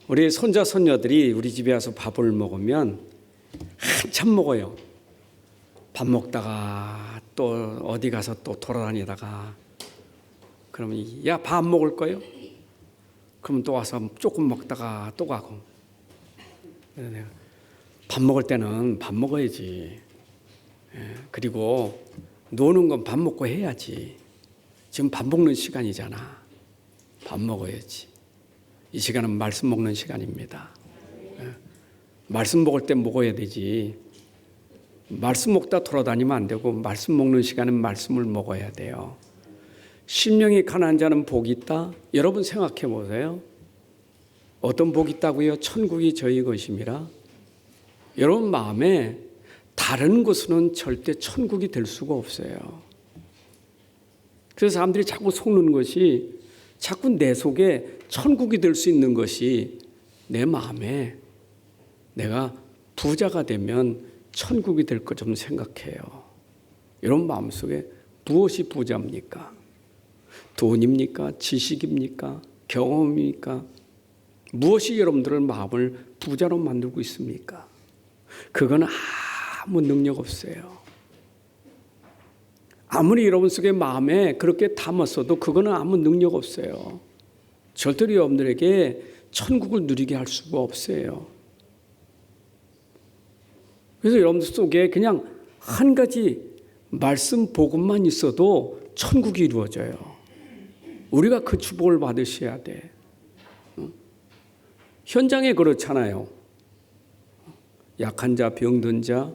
우리 손자 손녀들이 우리 집에 와서 밥을 먹으면 한참 먹어요. 밥 먹다가 또 어디 가서 또 돌아다니다가 그러면 야, 밥 먹을 거요? 그러면 또 와서 조금 먹다가 또 가고. 내가 밥 먹을 때는 밥 먹어야지. 그리고 노는 건 밥 먹고 해야지. 지금 밥 먹는 시간이잖아. 밥 먹어야지. 이 시간은 말씀 먹는 시간입니다. 말씀 먹을 때 먹어야 되지. 말씀 먹다 돌아다니면 안 되고 말씀 먹는 시간은 말씀을 먹어야 돼요. 심령이 가난한 자는 복이 있다. 여러분 생각해 보세요. 어떤 복이 있다고요? 천국이 저희 것임이라. 여러분 마음에 다른 것은 절대 천국이 될 수가 없어요. 그래서 사람들이 자꾸 속는 것이 자꾸 내 속에 천국이 될 수 있는 것이 내 마음에 내가 부자가 되면 천국이 될 것 좀 생각해요. 여러분 마음속에 무엇이 부자입니까? 돈입니까? 지식입니까? 경험입니까? 무엇이 여러분들의 마음을 부자로 만들고 있습니까? 그건 아무 능력 없어요. 아무리 여러분 속의 마음에 그렇게 담았어도 그거는 아무 능력 없어요. 절대로 여러분들에게 천국을 누리게 할 수가 없어요. 그래서 여러분들 속에 그냥 한 가지 말씀 복음만 있어도 천국이 이루어져요. 우리가 그 축복을 받으셔야 돼. 현장에 그렇잖아요. 약한 자, 병든 자,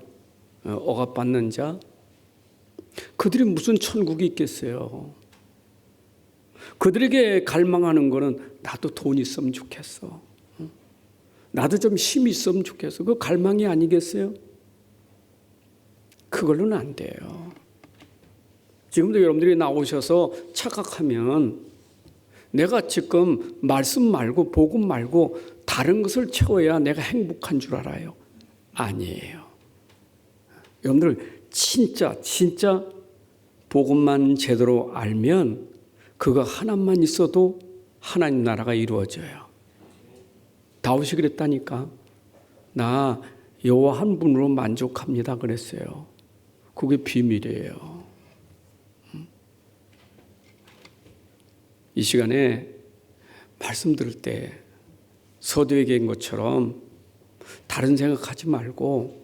억압받는 자, 그들이 무슨 천국이 있겠어요. 그들에게 갈망하는 거는 나도 돈 있으면 좋겠어. 나도 좀 힘이 있으면 좋겠어. 그 갈망이 아니겠어요? 그걸로는 안 돼요. 지금도 여러분들이 나오셔서 착각하면 내가 지금 말씀 말고 복음 말고 다른 것을 채워야 내가 행복한 줄 알아요. 아니에요. 여러분들 진짜 복음만 제대로 알면 그거 하나만 있어도 하나님 나라가 이루어져요. 다윗이 그랬다니까. 나 여호와 한 분으로 만족합니다 그랬어요. 그게 비밀이에요. 이 시간에 말씀 들을 때 서두에게인 것처럼 다른 생각하지 말고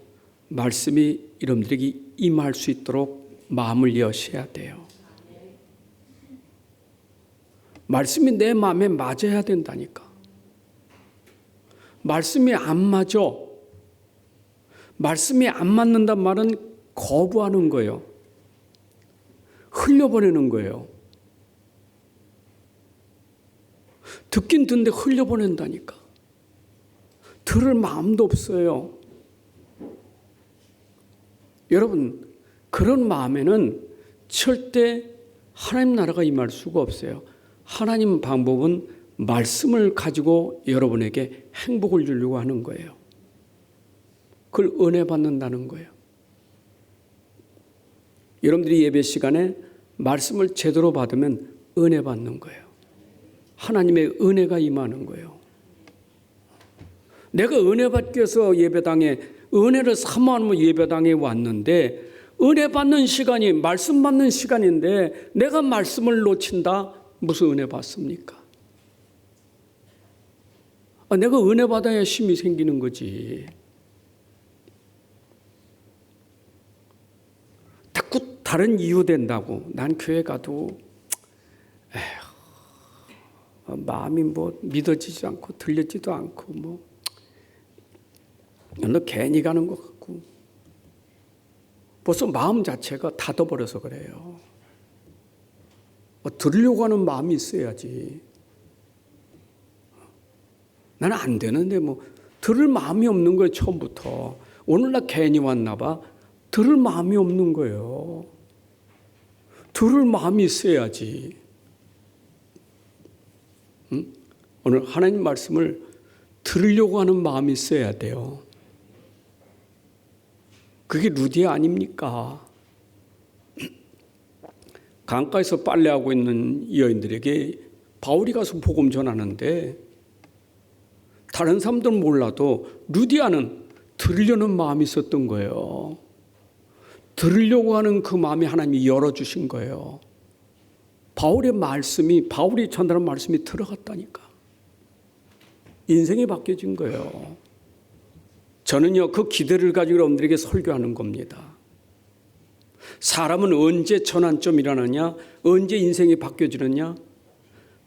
말씀이 여러분들에게 임할 수 있도록 마음을 여셔야 돼요. 말씀이 내 마음에 맞아야 된다니까. 말씀이 안 맞아. 말씀이 안 맞는단 말은 거부하는 거예요. 흘려보내는 거예요. 듣긴 듣는데 흘려보낸다니까. 들을 마음도 없어요. 여러분, 그런 마음에는 절대 하나님 나라가 임할 수가 없어요. 하나님 방법은 말씀을 가지고 여러분에게 행복을 주려고 하는 거예요. 그걸 은혜 받는다는 거예요. 여러분들이 예배 시간에 말씀을 제대로 받으면 은혜 받는 거예요. 하나님의 은혜가 임하는 거예요. 내가 은혜 받기 위해서 예배당에 은혜를 사모하면 예배당에 왔는데 은혜 받는 시간이 말씀 받는 시간인데 내가 말씀을 놓친다? 무슨 은혜 받습니까? 내가 은혜 받아야 힘이 생기는 거지. 자꾸 다른 이유 된다고. 난 교회 가도 마음이 뭐 믿어지지 않고 들려지도 않고 너 괜히 가는 것 같고 벌써 마음 자체가 닫아버려서 그래요. 들으려고 하는 마음이 있어야지. 나는 안 되는데 들을 마음이 없는 거예요. 처음부터. 오늘 나 괜히 왔나 봐. 들을 마음이 없는 거예요. 들을 마음이 있어야지. 응? 오늘 하나님 말씀을 들으려고 하는 마음이 있어야 돼요. 그게 루디아 아닙니까? 강가에서 빨래하고 있는 여인들에게 바울이 가서 복음 전하는데 다른 사람들은 몰라도 루디아는 들으려는 마음이 있었던 거예요. 들으려고 하는 그 마음이 하나님이 열어주신 거예요. 바울이 전달한 말씀이 들어갔다니까. 인생이 바뀌어진 거예요. 저는요, 그 기대를 가지고 여러분들에게 설교하는 겁니다. 사람은 언제 전환점이 일어나냐? 언제 인생이 바뀌어지느냐?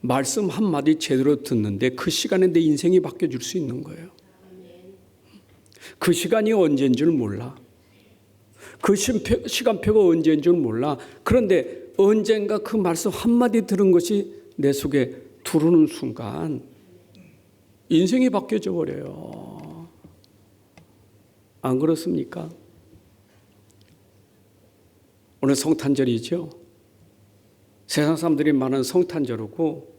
말씀 한마디 제대로 듣는데 그 시간에 내 인생이 바뀌어질 수 있는 거예요. 그 시간이 언제인 줄 몰라. 그 시간표가 언제인 줄 몰라. 그런데 언젠가 그 말씀 한마디 들은 것이 내 속에 들어오는 순간 인생이 바뀌어져 버려요. 안 그렇습니까? 오늘 성탄절이죠. 세상 사람들이 많은 성탄절이고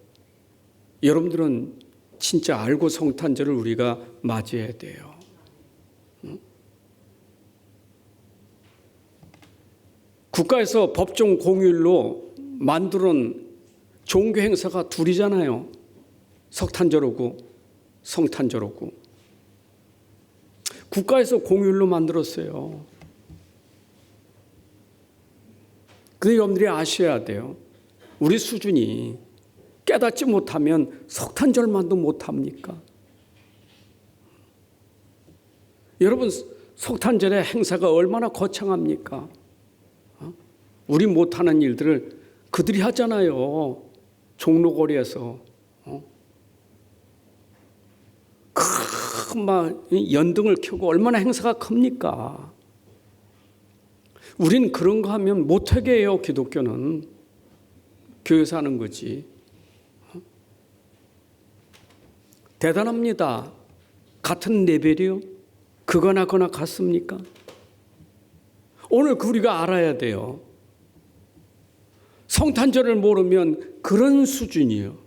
여러분들은 진짜 알고 성탄절을 우리가 맞이해야 돼요. 국가에서 법정 공휴일로 만들어놓은 종교 행사가 둘이잖아요. 석탄절하고 성탄절하고. 국가에서 공휴일로 만들었어요. 근데 여러분들이 아셔야 돼요. 우리 수준이 깨닫지 못하면 석탄절만도 못합니까? 여러분, 석탄절의 행사가 얼마나 거창합니까? 우리 못하는 일들을 그들이 하잖아요. 종로거리에서. 막 연등을 켜고 얼마나 행사가 큽니까? 우린 그런 거 하면 못하게 해요. 기독교는. 교회에서 하는 거지. 대단합니다. 같은 레벨이요? 그거나 같습니까? 오늘 우리가 알아야 돼요. 성탄절을 모르면 그런 수준이에요.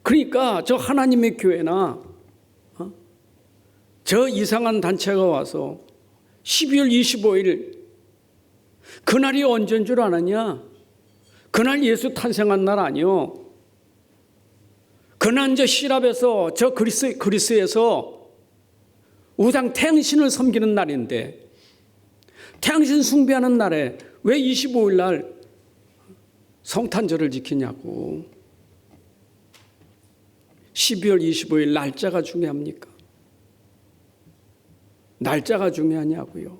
그러니까 저 하나님의 교회나 저 이상한 단체가 와서 12월 25일 그날이 언제인 줄 아느냐? 그날 예수 탄생한 날 아니요. 그날 저 시랍에서 저 그리스에서 우상 태양신을 섬기는 날인데 태양신 숭배하는 날에 왜 25일 날 성탄절을 지키냐고. 12월 25일 날짜가 중요합니까? 날짜가 중요하냐고요.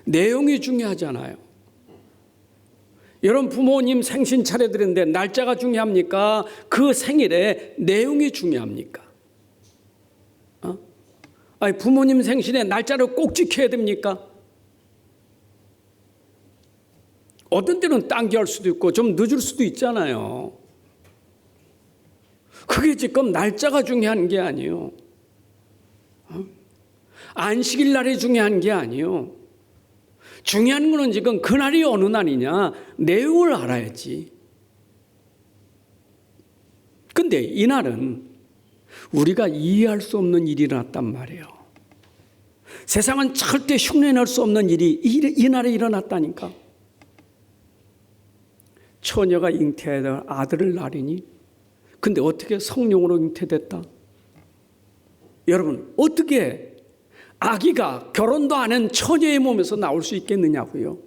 내용이 중요하잖아요. 여러분 부모님 생신 차려드렸는데 날짜가 중요합니까? 그 생일에 내용이 중요합니까? 아니, 부모님 생신에 날짜를 꼭 지켜야 됩니까? 어떤 때는 당겨할 수도 있고 좀 늦을 수도 있잖아요. 그게 지금 날짜가 중요한 게 아니에요. 안식일 날이 중요한 게 아니에요. 중요한 거는 지금 그날이 어느 날이냐 내용을 알아야지. 근데 이날은 우리가 이해할 수 없는 일이 일어났단 말이에요. 세상은 절대 흉내낼 수 없는 일이 이날에 일어났다니까. 처녀가 잉태해야 될 아들을 낳으니 근데 어떻게 성령으로 잉태됐다? 여러분 어떻게 아기가 결혼도 안 한 처녀의 몸에서 나올 수 있겠느냐고요.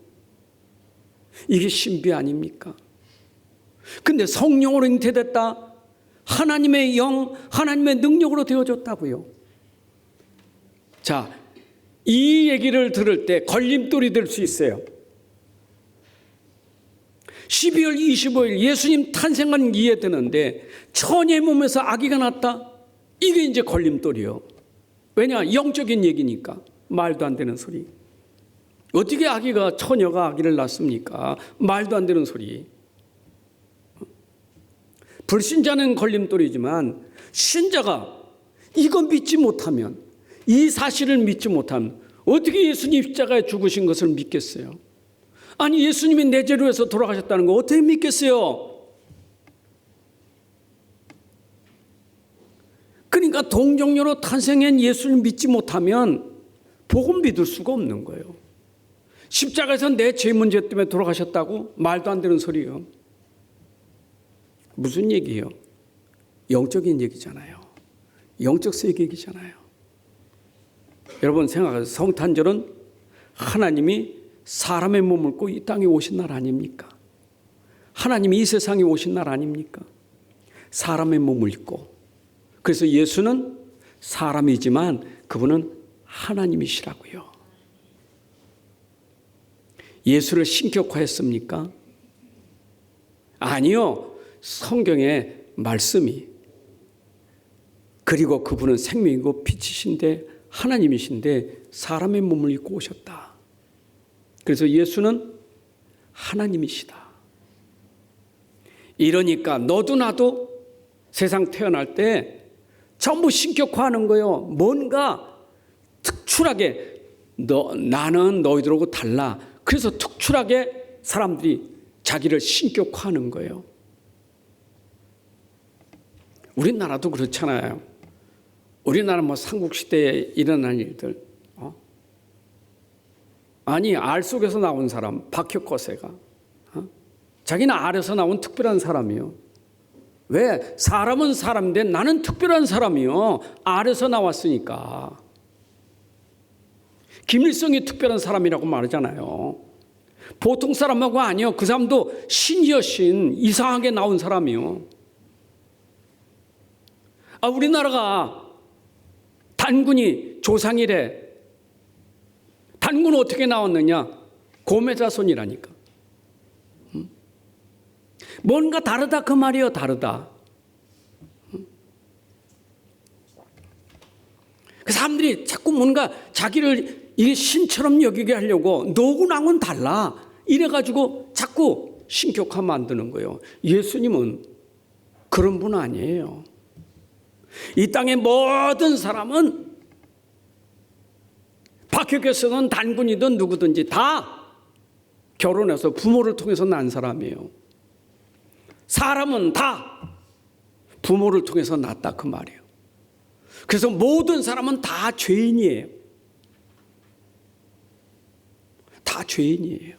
이게 신비 아닙니까? 근데 성령으로 잉태됐다. 하나님의 영, 하나님의 능력으로 되어졌다고요. 자, 이 얘기를 들을 때 걸림돌이 될 수 있어요. 12월 25일 예수님 탄생은 이해되는데 처녀의 몸에서 아기가 났다? 이게 이제 걸림돌이요. 왜냐? 영적인 얘기니까. 말도 안 되는 소리. 어떻게 처녀가 아기를 낳습니까? 말도 안 되는 소리. 불신자는 걸림돌이지만 신자가 이거 믿지 못하면, 이 사실을 믿지 못하면 어떻게 예수님 십자가에 죽으신 것을 믿겠어요? 아니 예수님이 내 죄로 해서 돌아가셨다는 거 어떻게 믿겠어요? 그러니까 동정녀로 탄생한 예수를 믿지 못하면 복음 믿을 수가 없는 거예요. 십자가에서 내 죄 문제 때문에 돌아가셨다고? 말도 안 되는 소리예요. 무슨 얘기예요? 영적인 얘기잖아요. 영적 세계이잖아요. 여러분 생각하세요. 성탄절은 하나님이 사람의 몸을 입고 이 땅에 오신 날 아닙니까? 하나님이 이 세상에 오신 날 아닙니까? 사람의 몸을 입고. 그래서 예수는 사람이지만 그분은 하나님이시라고요. 예수를 신격화했습니까? 아니요. 성경의 말씀이. 그리고 그분은 생명이고 빛이신데 하나님이신데 사람의 몸을 입고 오셨다. 그래서 예수는 하나님이시다. 이러니까 너도 나도 세상 태어날 때 전부 신격화하는 거예요. 뭔가 특출하게 나는 너희들하고 달라. 그래서 특출하게 사람들이 자기를 신격화하는 거예요. 우리나라도 그렇잖아요. 우리나라 뭐 삼국시대에 일어난 일들. 아니 알 속에서 나온 사람 박혁거세가 자기는 알에서 나온 특별한 사람이요. 왜? 사람은 사람인데 나는 특별한 사람이요. 알에서 나왔으니까. 김일성이 특별한 사람이라고 말하잖아요. 보통 사람하고 아니요. 그 사람도 신이여 신, 이상하게 나온 사람이요. 우리나라가 단군이 조상이래. 단군은 어떻게 나왔느냐? 고매자손이라니까. 뭔가 다르다 그 말이에요. 다르다. 그 사람들이 자꾸 뭔가 자기를 이게 신처럼 여기게 하려고 너하고 나하고는 달라. 이래가지고 자꾸 신격화 만드는 거예요. 예수님은 그런 분 아니에요. 이 땅의 모든 사람은 박혁에서는 단군이든 누구든지 다 결혼해서 부모를 통해서 난 사람이에요. 사람은 다 부모를 통해서 났다 그 말이에요. 그래서 모든 사람은 다 죄인이에요. 다 죄인이에요.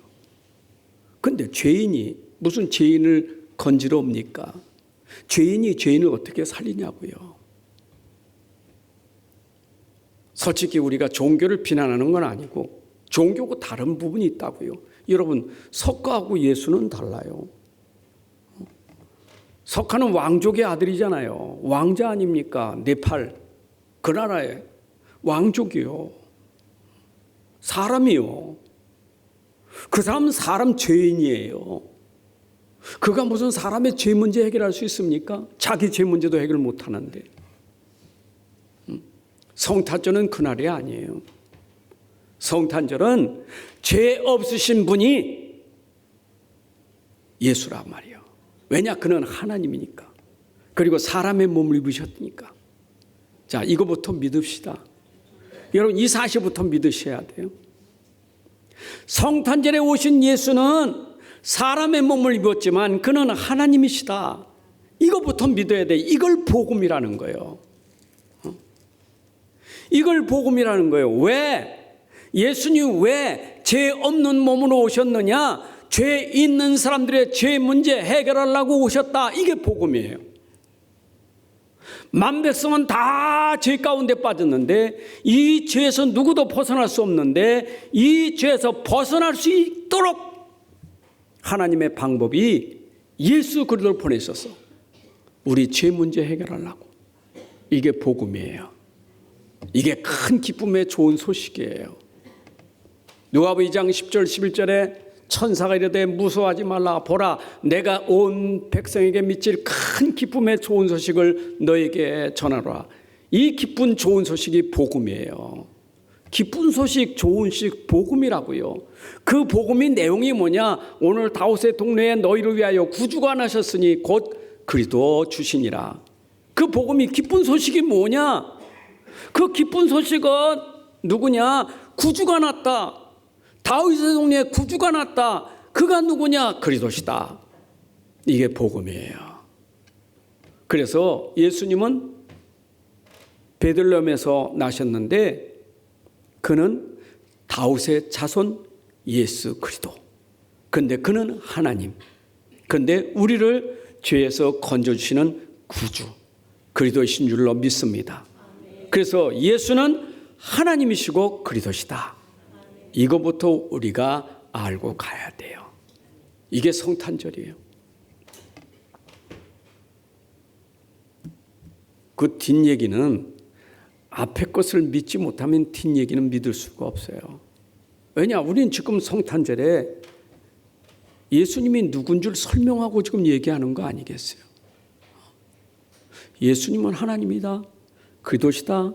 그런데 죄인이 무슨 죄인을 건지러 옵니까? 죄인이 죄인을 어떻게 살리냐고요. 솔직히 우리가 종교를 비난하는 건 아니고 종교고 다른 부분이 있다고요. 여러분 석가하고 예수는 달라요. 석가는 왕족의 아들이잖아요. 왕자 아닙니까? 네팔 그 나라의 왕족이요. 사람이요. 그 사람은 사람 죄인이에요. 그가 무슨 사람의 죄 문제 해결할 수 있습니까? 자기 죄 문제도 해결 못하는데. 성탄절은 그날이 아니에요. 성탄절은 죄 없으신 분이 예수란 말이에요. 왜냐? 그는 하나님이니까. 그리고 사람의 몸을 입으셨으니까. 자, 이거부터 믿읍시다. 여러분 이 사실부터 믿으셔야 돼요. 성탄절에 오신 예수는 사람의 몸을 입었지만 그는 하나님이시다. 이거부터 믿어야 돼. 이걸 복음이라는 거예요. 이걸 복음이라는 거예요. 왜? 예수님 왜 죄 없는 몸으로 오셨느냐? 죄 있는 사람들의 죄 문제 해결하려고 오셨다. 이게 복음이에요. 만백성은 다 죄 가운데 빠졌는데 이 죄에서 누구도 벗어날 수 없는데 이 죄에서 벗어날 수 있도록 하나님의 방법이 예수 그리스도를 보내셨어. 우리 죄 문제 해결하려고. 이게 복음이에요. 이게 큰 기쁨의 좋은 소식이에요. 누가복음 2장 10절 11절에 천사가 이르되 무서워하지 말라. 보라 내가 온 백성에게 미칠 큰 기쁨의 좋은 소식을 너에게 전하라. 이 기쁜 좋은 소식이 복음이에요. 기쁜 소식 좋은 소식 복음이라고요. 그 복음의 내용이 뭐냐? 오늘 다윗의 동네에 너희를 위하여 구주가 나셨으니 곧 그리스도 주시니라. 그 복음이 기쁜 소식이 뭐냐? 그 기쁜 소식은 누구냐? 구주가 났다. 다윗의 동네에 구주가 났다. 그가 누구냐? 그리스도시다. 이게 복음이에요. 그래서 예수님은 베들레헴에서 나셨는데 그는 다윗의 자손 예수 그리스도. 그런데 그는 하나님. 그런데 우리를 죄에서 건져주시는 구주. 그리스도이신 줄로 믿습니다. 그래서 예수는 하나님이시고 그리스도시다. 이거부터 우리가 알고 가야 돼요. 이게 성탄절이에요. 그 뒷얘기는 앞에 것을 믿지 못하면 뒷얘기는 믿을 수가 없어요. 왜냐? 우리는 지금 성탄절에 예수님이 누군 줄 설명하고 지금 얘기하는 거 아니겠어요? 예수님은 하나님이다, 그리스도시다,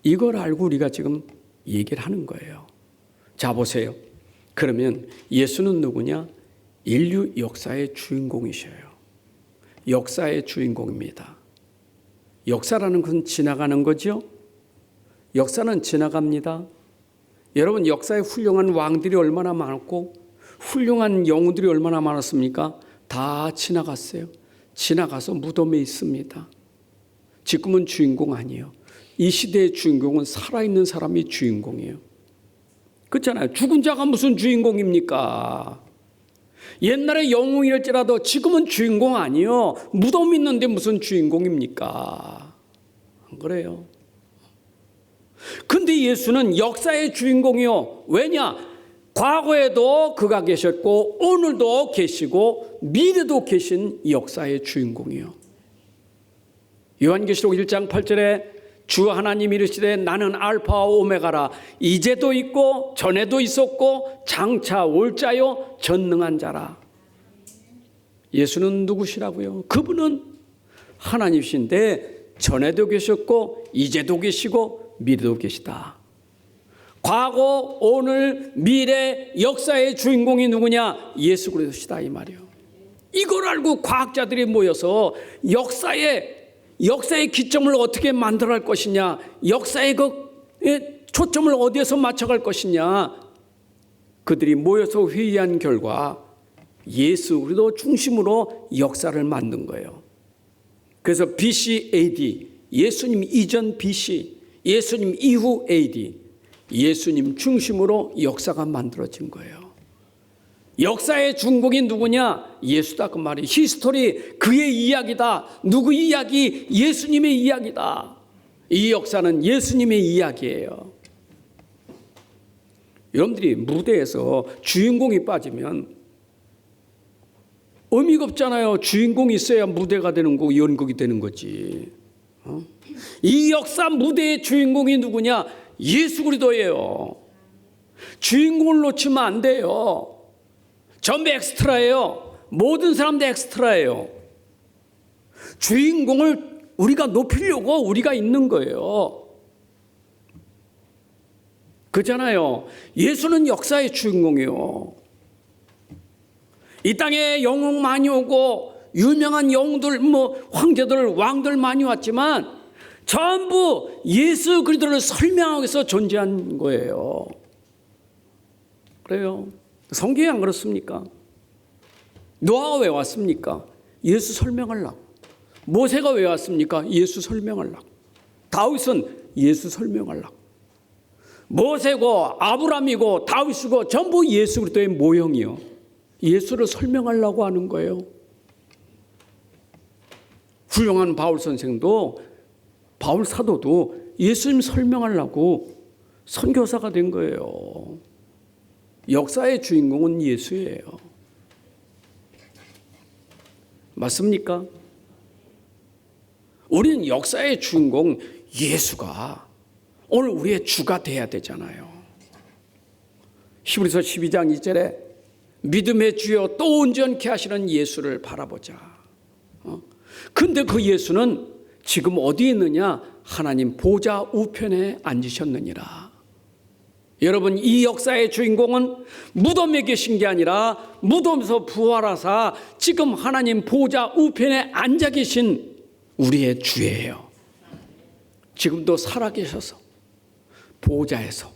이걸 알고 우리가 지금 얘기를 하는 거예요. 자, 보세요. 그러면 예수는 누구냐? 인류 역사의 주인공이셔요. 역사의 주인공입니다. 역사라는 건 지나가는 거죠. 역사는 지나갑니다. 여러분, 역사에 훌륭한 왕들이 얼마나 많았고 훌륭한 영웅들이 얼마나 많았습니까? 다 지나갔어요. 지나가서 무덤에 있습니다. 지금은 주인공 아니에요. 이 시대의 주인공은 살아있는 사람이 주인공이에요. 그렇잖아요. 죽은 자가 무슨 주인공입니까? 옛날에 영웅이었지라도 지금은 주인공 아니에요. 무덤 있는데 무슨 주인공입니까? 안 그래요. 근데 예수는 역사의 주인공이요. 왜냐? 과거에도 그가 계셨고 오늘도 계시고 미래도 계신 역사의 주인공이요. 요한계시록 1장 8절에 주 하나님이 이르시되 나는 알파와 오메가라. 이제도 있고 전에도 있었고 장차 올 자요 전능한 자라. 예수는 누구시라고요? 그분은 하나님이신데 전에도 계셨고 이제도 계시고 미래도 계시다. 과거, 오늘, 미래, 역사의 주인공이 누구냐? 예수 그리스도시다, 이 말이에요. 이걸 알고 과학자들이 모여서 역사의 기점을 어떻게 만들어갈 것이냐, 역사의 초점을 어디에서 맞춰갈 것이냐, 그들이 모여서 회의한 결과 예수 그리스도 중심으로 역사를 만든 거예요. 그래서 BC AD, 예수님 이전 BC, 예수님 이후 AD, 예수님 중심으로 역사가 만들어진 거예요. 역사의 중국이 누구냐? 예수다, 그 말이. 히스토리, 그의 이야기다. 누구 이야기? 예수님의 이야기다. 이 역사는 예수님의 이야기예요. 여러분들이 무대에서 주인공이 빠지면 의미가 없잖아요. 주인공이 있어야 무대가 되는 거고 연극이 되는 거지. 이 역사 무대의 주인공이 누구냐? 예수 그리스도예요. 주인공을 놓치면 안 돼요. 전부 엑스트라예요. 모든 사람들 엑스트라예요. 주인공을 우리가 높이려고 우리가 있는 거예요. 그렇잖아요. 예수는 역사의 주인공이에요. 이 땅에 영웅 많이 오고 유명한 영웅들, 황제들, 왕들 많이 왔지만 전부 예수 그리스도를 설명하기 위해서 존재한 거예요. 그래요. 성경이 안 그렇습니까? 노아가 왜 왔습니까? 예수 설명하려고. 모세가 왜 왔습니까? 예수 설명하려고. 다윗은 예수 설명하려고. 모세고 아브라함이고 다윗이고 전부 예수 그리스도의 모형이요. 예수를 설명하려고 하는 거예요. 훌륭한 바울 선생도, 바울 사도도 예수님 설명하려고 선교사가 된 거예요. 역사의 주인공은 예수예요. 맞습니까? 우리는 역사의 주인공 예수가 오늘 우리의 주가 돼야 되잖아요. 히브리서 12장 2절에 믿음의 주여 또 온전케 하시는 예수를 바라보자. 근데 그 예수는 지금 어디에 있느냐? 하나님 보좌 우편에 앉으셨느니라. 여러분, 이 역사의 주인공은 무덤에 계신 게 아니라 무덤에서 부활하사 지금 하나님 보좌 우편에 앉아 계신 우리의 주예요. 지금도 살아계셔서 보좌에서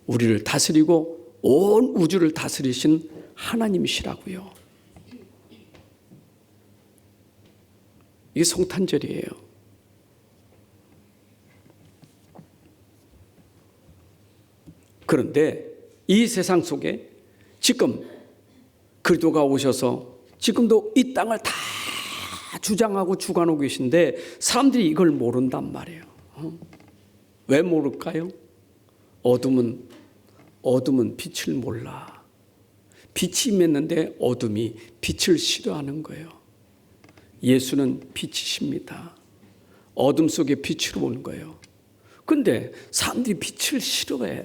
우리를 다스리고 온 우주를 다스리신 하나님이시라고요. 이게 성탄절이에요. 그런데 이 세상 속에 지금 그리스도가 오셔서 지금도 이 땅을 다 주장하고 주관하고 계신데 사람들이 이걸 모른단 말이에요. 왜 모를까요? 어둠은 빛을 몰라. 빛이 임했는데 어둠이 빛을 싫어하는 거예요. 예수는 빛이십니다. 어둠 속에 빛으로 온 거예요. 근데 사람들이 빛을 싫어해.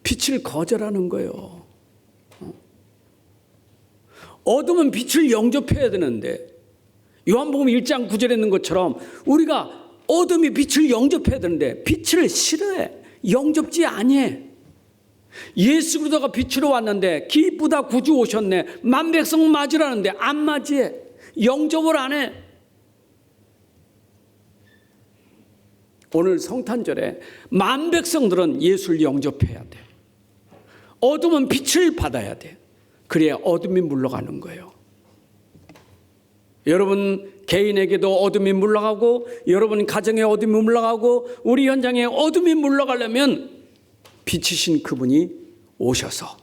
빛을 거절하는 거예요. 어둠은 빛을 영접해야 되는데 요한복음 1장 9절에 있는 것처럼 우리가 어둠이 빛을 영접해야 되는데 빛을 싫어해. 영접지 아니해. 예수 그리스도가 빛으로 왔는데 기쁘다 구주 오셨네. 만백성 맞으라는데 안 맞이해. 영접을 안 해. 오늘 성탄절에 만백성들은 예수를 영접해야 돼. 어둠은 빛을 받아야 돼. 그래야 어둠이 물러가는 거예요. 여러분 개인에게도 어둠이 물러가고 여러분 가정에 어둠이 물러가고 우리 현장에 어둠이 물러가려면 빛이신 그분이 오셔서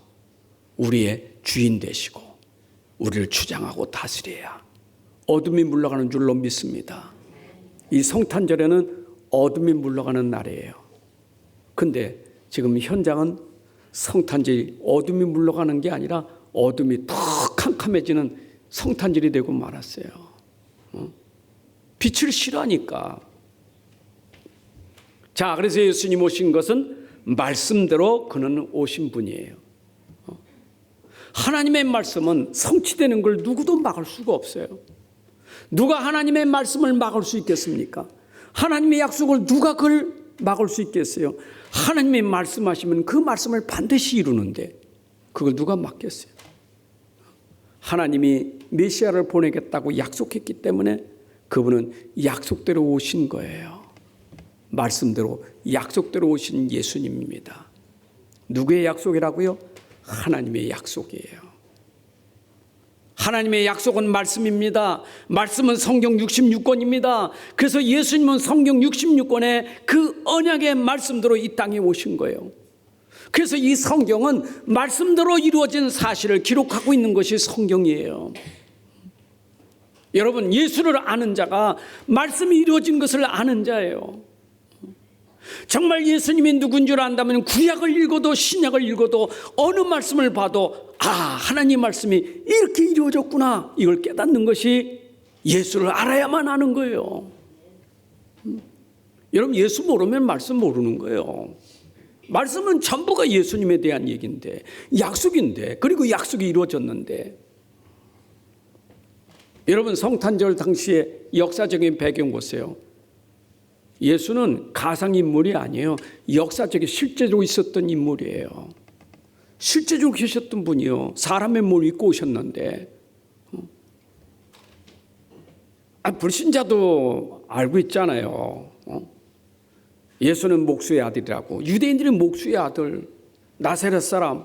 우리의 주인 되시고 우리를 주장하고 다스려야 어둠이 물러가는 줄로 믿습니다. 이 성탄절에는 어둠이 물러가는 날이에요. 근데 지금 현장은 성탄절이 어둠이 물러가는 게 아니라 어둠이 더 캄캄해지는 성탄절이 되고 말았어요. 빛을 싫어하니까. 자, 그래서 예수님 오신 것은 말씀대로 그는 오신 분이에요. 하나님의 말씀은 성취되는 걸 누구도 막을 수가 없어요. 누가 하나님의 말씀을 막을 수 있겠습니까? 하나님의 약속을 누가 그걸 막을 수 있겠어요? 하나님의 말씀하시면 그 말씀을 반드시 이루는데 그걸 누가 막겠어요? 하나님이 메시아를 보내겠다고 약속했기 때문에 그분은 약속대로 오신 거예요. 말씀대로 약속대로 오신 예수님입니다. 누구의 약속이라고요? 하나님의 약속이에요. 하나님의 약속은 말씀입니다. 말씀은 성경 66권입니다. 그래서 예수님은 성경 66권의 그 언약의 말씀대로 이 땅에 오신 거예요. 그래서 이 성경은 말씀대로 이루어진 사실을 기록하고 있는 것이 성경이에요. 여러분, 예수를 아는 자가 말씀이 이루어진 것을 아는 자예요. 정말 예수님이 누군 줄 안다면 구약을 읽어도 신약을 읽어도 어느 말씀을 봐도 하나님 말씀이 이렇게 이루어졌구나 이걸 깨닫는 것이 예수를 알아야만 아는 거예요. 여러분, 예수 모르면 말씀 모르는 거예요. 말씀은 전부가 예수님에 대한 얘기인데 약속인데 그리고 약속이 이루어졌는데 여러분 성탄절 당시에 역사적인 배경 보세요. 예수는 가상인물이 아니에요. 역사적인 실제로 있었던 인물이에요. 실제로 계셨던 분이요. 사람의 몸을 입고 오셨는데 불신자도 알고 있잖아요. 예수는 목수의 아들이라고. 유대인들은 목수의 아들, 나사렛 사람.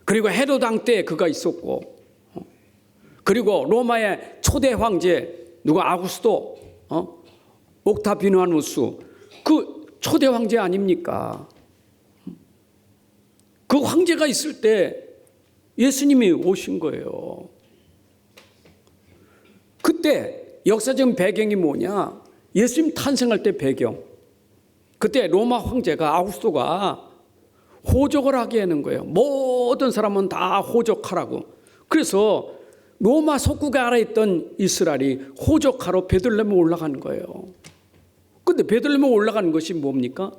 그리고 헤롯 왕 때 그가 있었고 그리고 로마의 초대 황제 누가 아구스도 옥타비아누스 그 초대 황제 아닙니까? 그 황제가 있을 때 예수님이 오신 거예요. 그때 역사적 배경이 뭐냐? 예수님 탄생할 때 배경. 그때 로마 황제가 아구스토가 호적을 하게 하는 거예요. 모든 사람은 다 호적하라고. 그래서 로마 속국에 알아 있던 이스라엘이 호적하러 베들레헴에 올라간 거예요. 근데 베들레헴에 올라가는 것이 뭡니까?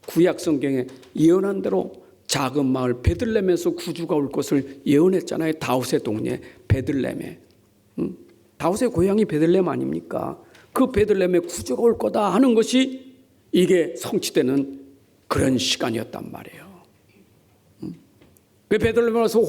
구약 성경에 예언한 대로 작은 마을 베들레헴에서 구주가 올 것을 예언했잖아요. 다윗의 동네 베들레헴에. 다윗의 고향이 베들레헴 아닙니까? 그 베들레헴에 구주가 올 거다 하는 것이 이게 성취되는 그런 시간이었단 말이에요. 그 베들레헴에 와서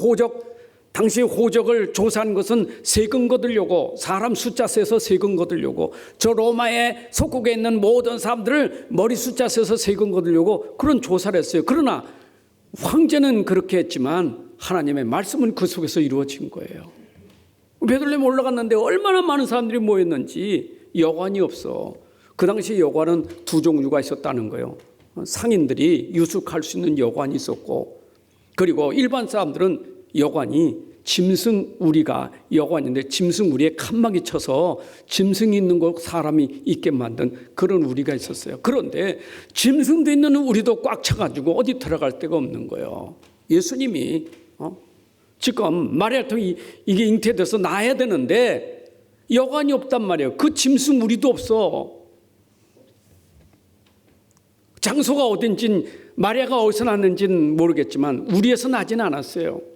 당시 호적을 조사한 것은 세금 거두려고 사람 숫자 세서 세금 거두려고 저 로마의 속국에 있는 모든 사람들을 머리 숫자 세서 세금 거두려고 그런 조사를 했어요. 그러나 황제는 그렇게 했지만 하나님의 말씀은 그 속에서 이루어진 거예요. 베들레헴 올라갔는데 얼마나 많은 사람들이 모였는지 여관이 없어. 그 당시 여관은 두 종류가 있었다는 거예요. 상인들이 유숙할 수 있는 여관이 있었고 그리고 일반 사람들은 여관이 짐승 우리가 여관인데 짐승 우리에 칸막이 쳐서 짐승이 있는 곳 사람이 있게 만든 그런 우리가 있었어요. 그런데 짐승도 있는 우리도 꽉 차가지고 어디 들어갈 데가 없는 거예요. 예수님이 지금 마리아 통이 이게 잉태돼서 낳아야 되는데 여관이 없단 말이에요. 그 짐승 우리도 없어. 장소가 어딘진 마리아가 어디서 낳는지는 모르겠지만 우리에서 나진 않았어요.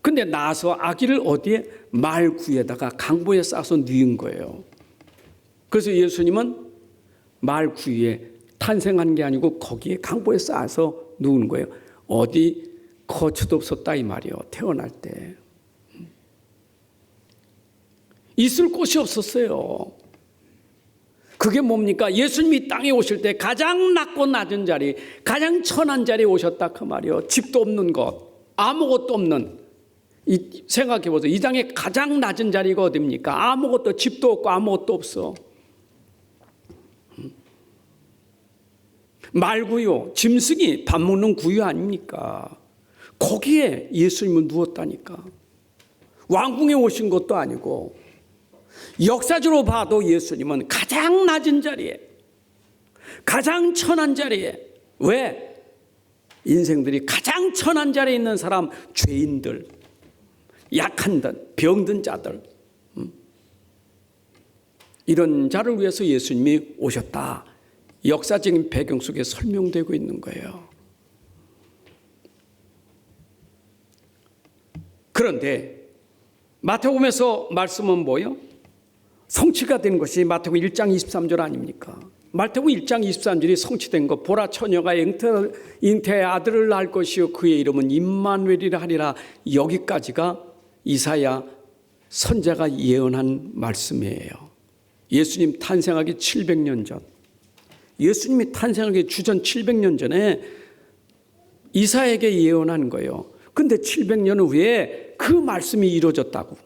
근데 낳아서 아기를 어디에? 말구에다가 강보에 싸서 뉘은 거예요. 그래서 예수님은 말구에 탄생한 게 아니고 거기에 강보에 싸서 누운 거예요. 어디 거처도 없었다 이 말이에요. 태어날 때. 있을 곳이 없었어요. 그게 뭡니까? 예수님이 땅에 오실 때 가장 낮고 낮은 자리, 가장 천한 자리에 오셨다 그 말이에요. 집도 없는 것, 아무것도 없는. 생각해 보세요. 이 땅에 가장 낮은 자리가 어디입니까? 아무것도, 집도 없고 아무것도 없어. 말구요, 짐승이 밥 먹는 구유 아닙니까? 거기에 예수님은 누웠다니까. 왕궁에 오신 것도 아니고 역사적으로 봐도 예수님은 가장 낮은 자리에, 가장 천한 자리에. 왜? 인생들이 가장 천한 자리에 있는 사람, 죄인들, 약한 들, 병든 자들, 이런 자를 위해서 예수님이 오셨다. 역사적인 배경 속에 설명되고 있는 거예요. 그런데 마태복음에서 말씀은 뭐예요? 성취가 된 것이 마태복음 1장 23절 아닙니까? 마태복음 1장 23절이 성취된 것. 보라 처녀가 잉태의 아들을 낳을 것이요 그의 이름은 임마누엘이라 하리라. 여기까지가 이사야 선자가 예언한 말씀이에요. 예수님 탄생하기 700년 전, 예수님이 탄생하기 주전 700년 전에 이사야에게 예언한 거예요. 근데 700년 후에 그 말씀이 이루어졌다고.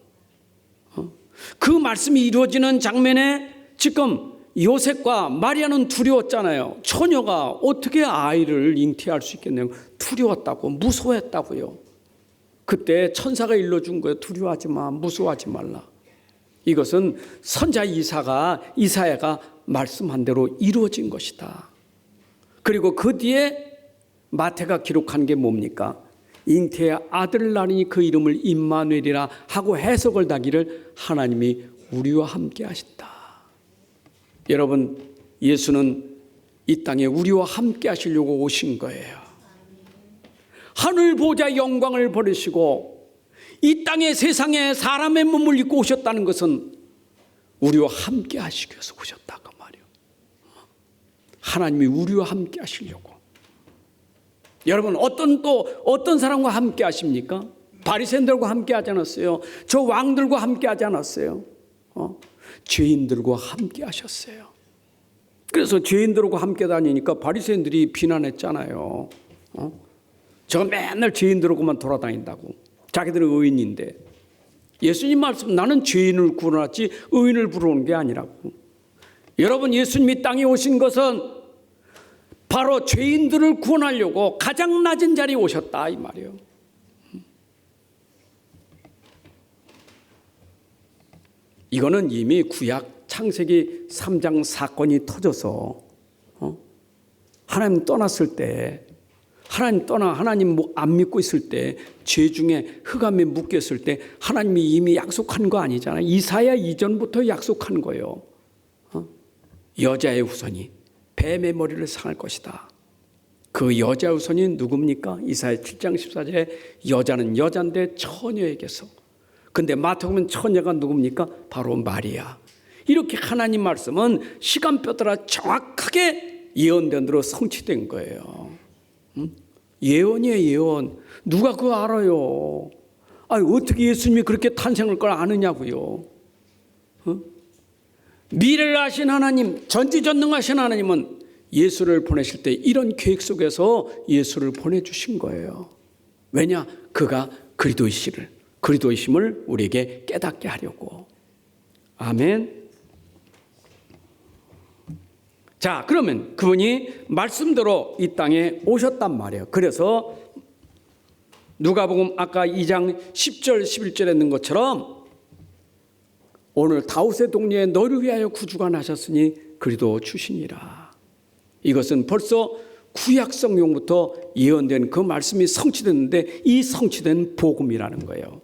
그 말씀이 이루어지는 장면에 지금 요셉과 마리아는 두려웠잖아요. 처녀가 어떻게 아이를 잉태할 수 있겠냐고 두려웠다고, 무서워했다고요. 그때 천사가 일러준 거예요. 두려워하지 마, 무서워하지 말라. 이것은 선자 이사야가 말씀한 대로 이루어진 것이다. 그리고 그 뒤에 마태가 기록한 게 뭡니까? 잉태의 아들을 낳으니 그 이름을 임마누엘이라 하고 해석을 다기를 하나님이 우리와 함께 하신다. 여러분, 예수는 이 땅에 우리와 함께 하시려고 오신 거예요. 하늘 보좌 영광을 버리시고 이 땅의 세상에 사람의 몸을 입고 오셨다는 것은 우리와 함께 하시기 위해서 오셨다 그 말이에요. 하나님이 우리와 함께 하시려고. 여러분, 어떤 사람과 함께 하십니까? 바리새인들과 함께 하지 않았어요. 저 왕들과 함께 하지 않았어요. 죄인들과 함께 하셨어요. 그래서 죄인들과 함께 다니니까 바리새인들이 비난했잖아요. 저 맨날 죄인들하고만 돌아다닌다고. 자기들은 의인인데. 예수님 말씀, 나는 죄인을 구원하지 의인을 부르는 게 아니라고. 여러분, 예수님이 땅에 오신 것은 바로 죄인들을 구원하려고 가장 낮은 자리에 오셨다 이 말이에요. 이거는 이미 구약 창세기 3장 사건이 터져서 하나님 떠났을 때, 하나님 안 믿고 있을 때, 죄 중에 흑암에 묶였을 때 하나님이 이미 약속한 거 아니잖아요. 이사야 이전부터 약속한 거예요. 여자의 후손이 뱀의 머리를 상할 것이다. 그 여자 후손이 누굽니까? 이사야 7장 14절에 여자는 여잔데 처녀에게서. 근데 마태복음은 처녀가 누굽니까? 바로 마리아. 이렇게 하나님 말씀은 시간표 따라 정확하게 예언된 대로 성취된 거예요. 예언이에요, 예언. 누가 그거 알아요? 아니, 어떻게 예수님이 그렇게 탄생할 걸 아느냐고요. 미래를 아신 하나님, 전지전능하신 하나님은 예수를 보내실 때 이런 계획 속에서 예수를 보내주신 거예요. 왜냐? 그가 그리스도이심을 우리에게 깨닫게 하려고. 아멘. 자, 그러면 그분이 말씀대로 이 땅에 오셨단 말이에요. 그래서 누가복음 아까 2장 10절 11절에 있는 것처럼 오늘 다윗의 동리에 너를 위하여 구주가 나셨으니 그리도 주시니라. 이것은 벌써 구약 성경부터 예언된 그 말씀이 성취됐는데 이 성취된 복음이라는 거예요.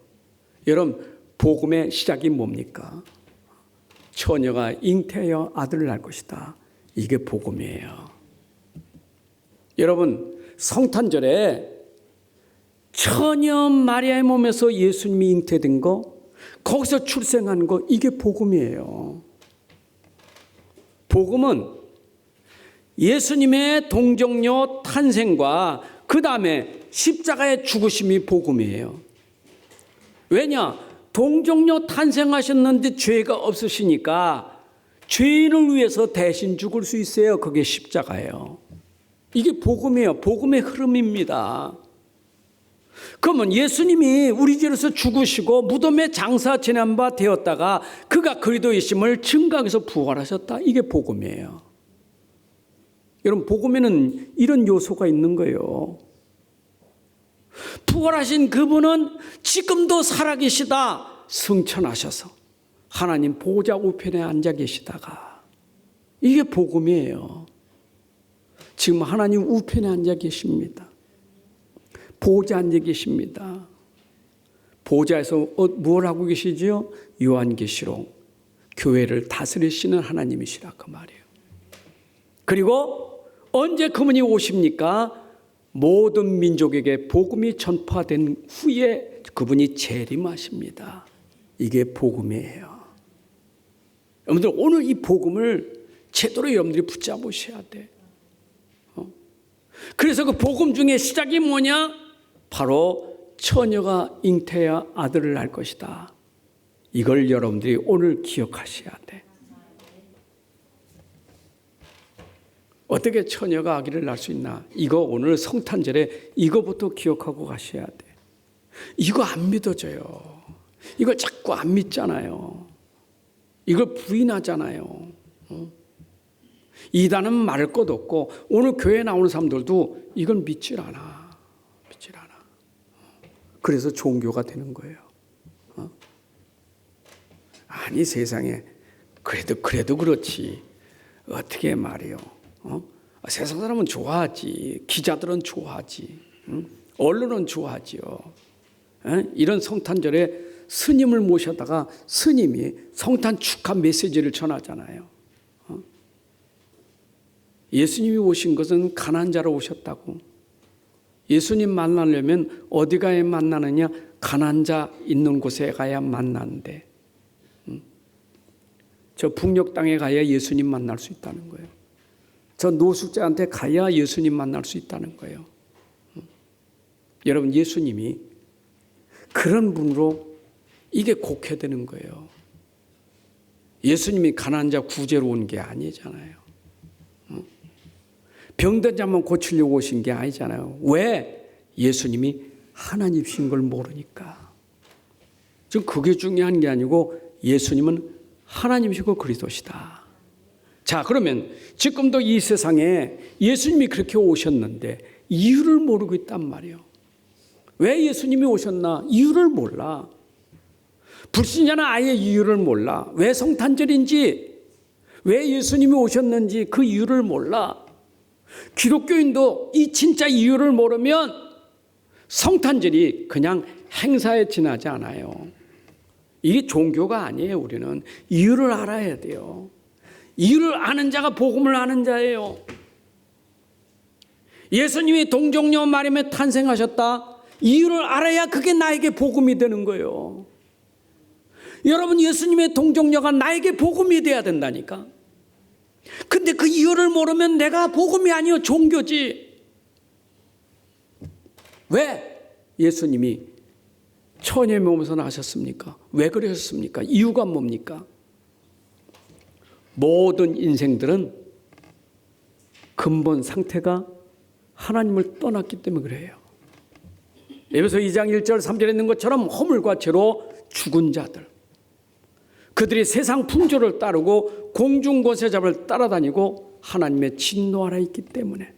여러분, 복음의 시작이 뭡니까? 처녀가 잉태하여 아들을 낳을 것이다. 이게 복음이에요. 여러분, 성탄절에 처녀 마리아의 몸에서 예수님이 잉태된 거, 거기서 출생한 거, 이게 복음이에요. 복음은 예수님의 동정녀 탄생과 그 다음에 십자가의 죽으심이 복음이에요. 왜냐? 동정녀 탄생하셨는데 죄가 없으시니까 죄인을 위해서 대신 죽을 수 있어요. 그게 십자가예요. 이게 복음이에요. 복음의 흐름입니다. 그러면 예수님이 우리 죄로서 죽으시고 무덤에 장사 지낸 바 되었다가 그가 그리스도이심을 증거해서 부활하셨다. 이게 복음이에요. 여러분, 복음에는 이런 요소가 있는 거예요. 부활하신 그분은 지금도 살아계시다. 승천하셔서 하나님 보좌 우편에 앉아 계시다가, 이게 복음이에요. 지금 하나님 우편에 앉아 계십니다. 보좌 앉아 계십니다. 보좌에서 뭘 하고 계시지요? 요한계시록 교회를 다스리시는 하나님이시라 그 말이에요. 그리고 언제 그분이 오십니까? 모든 민족에게 복음이 전파된 후에 그분이 재림하십니다. 이게 복음이에요. 여러분들, 오늘 이 복음을 제대로 여러분들이 붙잡으셔야 돼. 그래서 그 복음 중에 시작이 뭐냐? 바로 처녀가 잉태하여 아들을 낳을 것이다. 이걸 여러분들이 오늘 기억하셔야 돼. 어떻게 처녀가 아기를 낳을 수 있나? 이거 오늘 성탄절에 이거부터 기억하고 가셔야 돼. 이거 안 믿어져요. 이걸 자꾸 안 믿잖아요. 이걸 부인하잖아요. 이단은 말할 것 없고 오늘 교회에 나오는 사람들도 이걸 믿질 않아. 믿질 않아. 그래서 종교가 되는 거예요. 아니, 세상에 그래도 그렇지. 어떻게 말이요? 세상 사람은 좋아하지. 기자들은 좋아하지. 언론은 좋아하지요. 이런 성탄절에 스님을 모셔다가 스님이 성탄 축하 메시지를 전하잖아요. 예수님이 오신 것은 가난한 자로 오셨다고. 예수님 만나려면 어디 가야 만나느냐? 가난한 자 있는 곳에 가야 만나는데, 저 북녘 땅에 가야 예수님 만날 수 있다는 거예요. 저 노숙자한테 가야 예수님 만날 수 있다는 거예요. 여러분, 예수님이 그런 분으로 이게 곡해되는 거예요. 예수님이 가난한 자 구제로 온 게 아니잖아요. 병든 자만 고치려고 오신 게 아니잖아요. 왜? 예수님이 하나님이신 걸 모르니까. 지금 그게 중요한 게 아니고 예수님은 하나님이시고 그리스도시다. 자, 그러면 지금도 이 세상에 예수님이 그렇게 오셨는데 이유를 모르고 있단 말이에요. 왜 예수님이 오셨나? 이유를 몰라. 불신자는 아예 이유를 몰라. 왜 성탄절인지, 왜 예수님이 오셨는지 그 이유를 몰라. 기독교인도 이 진짜 이유를 모르면 성탄절이 그냥 행사에 지나지 않아요. 이게 종교가 아니에요. 우리는 이유를 알아야 돼요. 이유를 아는 자가 복음을 아는 자예요. 예수님이 동정녀 마리아에 탄생하셨다. 이유를 알아야 그게 나에게 복음이 되는 거예요. 여러분, 예수님의 동정녀가 나에게 복음이 돼야 된다니까. 근데 그 이유를 모르면 내가 복음이 아니요 종교지. 왜 예수님이 처녀의 몸에서 나셨습니까? 왜 그러셨습니까? 이유가 뭡니까? 모든 인생들은 근본 상태가 하나님을 떠났기 때문에 그래요. 에베소 2장 1절 3절에 있는 것처럼 허물과 죄로 죽은 자들, 그들이 세상 풍조를 따르고 공중권세잡을 따라다니고 하나님의 진노 아래 있기 때문에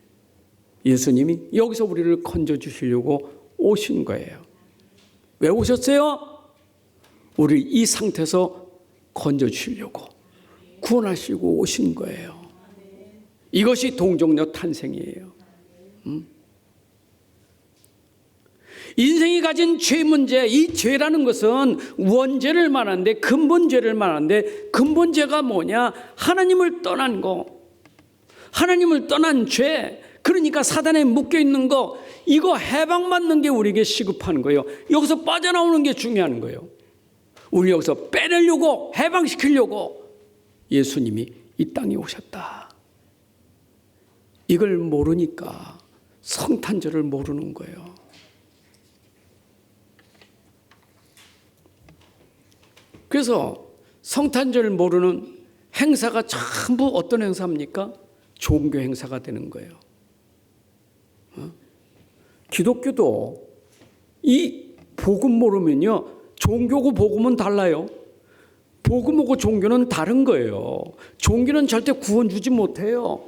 예수님이 여기서 우리를 건져주시려고 오신 거예요. 왜 오셨어요? 우리 이 상태에서 건져주시려고, 구원하시고 오신 거예요. 이것이 동정녀 탄생이에요. 인생이 가진 죄 문제, 이 죄라는 것은 원죄를 말하는데, 근본죄를 말하는데, 근본죄가 뭐냐? 하나님을 떠난 거, 하나님을 떠난 죄, 그러니까 사단에 묶여있는 거, 이거 해방받는 게 우리에게 시급한 거예요. 여기서 빠져나오는 게 중요한 거예요. 우리 여기서 빼내려고, 해방시키려고 예수님이 이 땅에 오셨다. 이걸 모르니까 성탄절을 모르는 거예요. 그래서 성탄절을 모르는 행사가 전부 어떤 행사입니까? 종교 행사가 되는 거예요. 기독교도 이 복음 모르면요, 종교고 복음은 달라요. 복음하고 종교는 다른 거예요. 종교는 절대 구원 주지 못해요.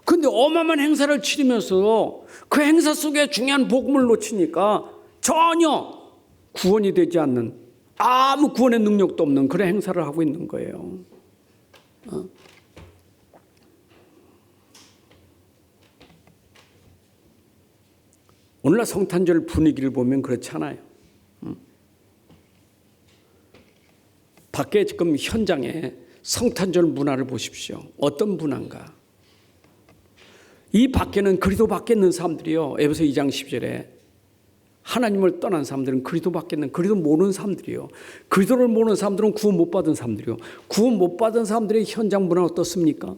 그런데 어마어마한 행사를 치르면서 그 행사 속에 중요한 복음을 놓치니까 전혀 구원이 되지 않는, 아무 구원의 능력도 없는 그런 행사를 하고 있는 거예요. 오늘날 성탄절 분위기를 보면 그렇잖아요. 밖에 지금 현장에 성탄절 문화를 보십시오. 어떤 문화인가? 이 밖에는, 그리스도 밖에 있는 사람들이요, 에베소 2장 10절에 하나님을 떠난 사람들은 그리스도 밖에 있는, 그리스도 모르는 사람들이요, 그리스도를 모르는 사람들은 구원 못 받은 사람들이요. 구원 못 받은 사람들의 현장 문화는 어떻습니까?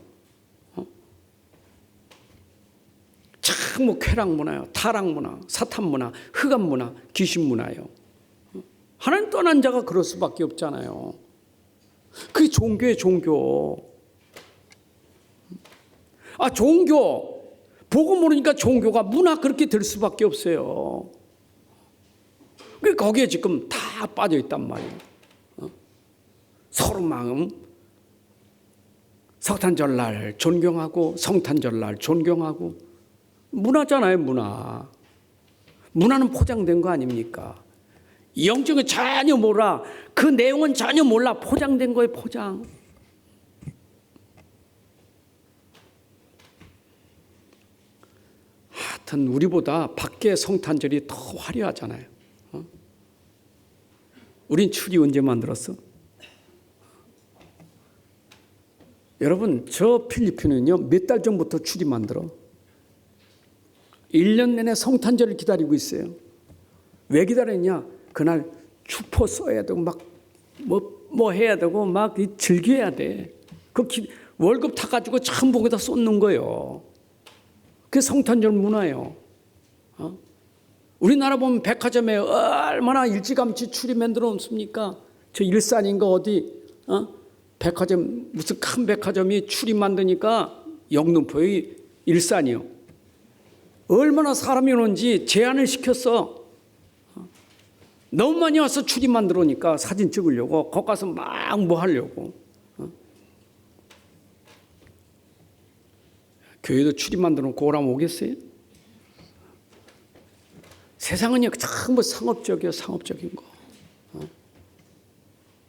참 뭐 쾌락 문화요, 타락 문화, 사탄 문화, 흑암 문화, 귀신 문화요. 하나님 떠난 자가 그럴 수밖에 없잖아요. 그게 종교예요, 종교. 종교. 복음 모르니까 종교가 문화 그렇게 될 수밖에 없어요. 거기에 지금 다 빠져 있단 말이에요. 서로 마음, 성탄절날 존경하고 성탄절날 존경하고, 문화잖아요, 문화. 문화는 포장된 거 아닙니까? 영적은 전혀 몰라. 그 내용은 전혀 몰라. 포장된 거예요, 포장. 하여튼 우리보다 밖에 성탄절이 더 화려하잖아요. 우린 추리 언제 만들었어? 여러분, 저 필리핀은요, 몇 달 전부터 추리 만들어. 1년 내내 성탄절을 기다리고 있어요. 왜 기다렸냐? 그날 추포 써야 되고 막 뭐 해야 되고 막 즐겨야 돼. 월급 타가지고 전부 거기다 쏟는 거예요. 그게 성탄절 문화예요. 우리나라 보면 백화점에 얼마나 일찌감치 추리 만들어 놓습니까? 저 일산인가 어디 백화점, 무슨 큰 백화점이 추리 만드니까 영등포의 일산이요. 얼마나 사람이 오는지 제한을 시켰어. 너무 많이 와서 추리 만들어 놓으니까 사진 찍으려고, 거기 가서 막 뭐 하려고. 교회도 추리 만들어 놓고 오라면 오겠어요? 세상은요, 전부 상업적이에요, 상업적인 거.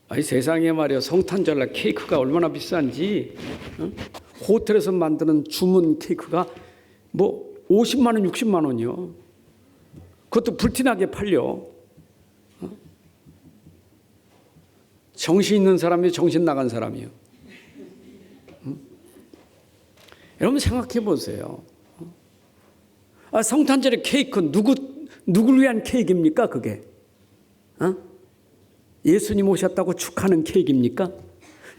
아니, 세상에 말이야, 성탄절날 케이크가 얼마나 비싼지, 호텔에서 만드는 주문 케이크가 뭐 50만 원, 60만 원이요. 그것도 불티나게 팔려. 정신 있는 사람이 정신 나간 사람이요. 여러분 생각해 보세요. 성탄절의 케이크 누구를 위한 케이크입니까? 그게 예수님 오셨다고 축하하는 케이크입니까?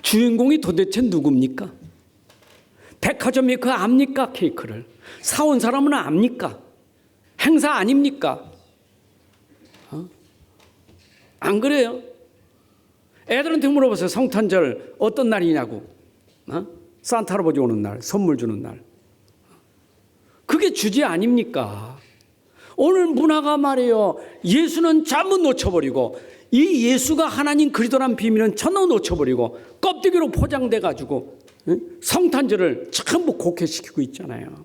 주인공이 도대체 누굽니까? 백화점이 그거 압니까? 케이크를 사온 사람은 압니까? 행사 아닙니까? 안 그래요? 애들한테 물어보세요. 성탄절 어떤 날이냐고. 산타 할아버지 오는 날, 선물 주는 날. 그게 주제 아닙니까? 오늘 문화가 말이에요, 예수는 전부 놓쳐버리고, 이 예수가 하나님 그리스도란 비밀은 전부 놓쳐버리고 껍데기로 포장돼 가지고 성탄절을 전부 곡해시키고 있잖아요.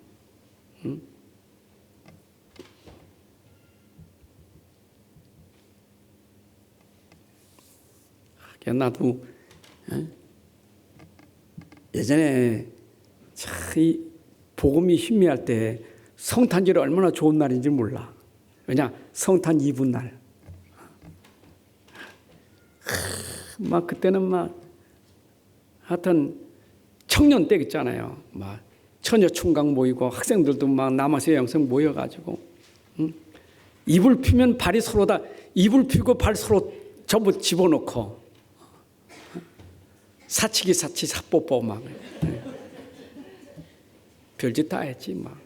나도 예전에 이 복음이 희미할 때 성탄절이 얼마나 좋은 날인지 몰라. 왜냐, 성탄 이브날. 막 그때는 막 하여튼 청년 때 있잖아요. 막 처녀 총각 모이고 학생들도 막 남아서 영성 모여가지고 이불 피면 발이 서로 다 이불 피고 발 서로 전부 집어넣고 사치기 사치 사뽀뽀 막 별짓 다 했지 막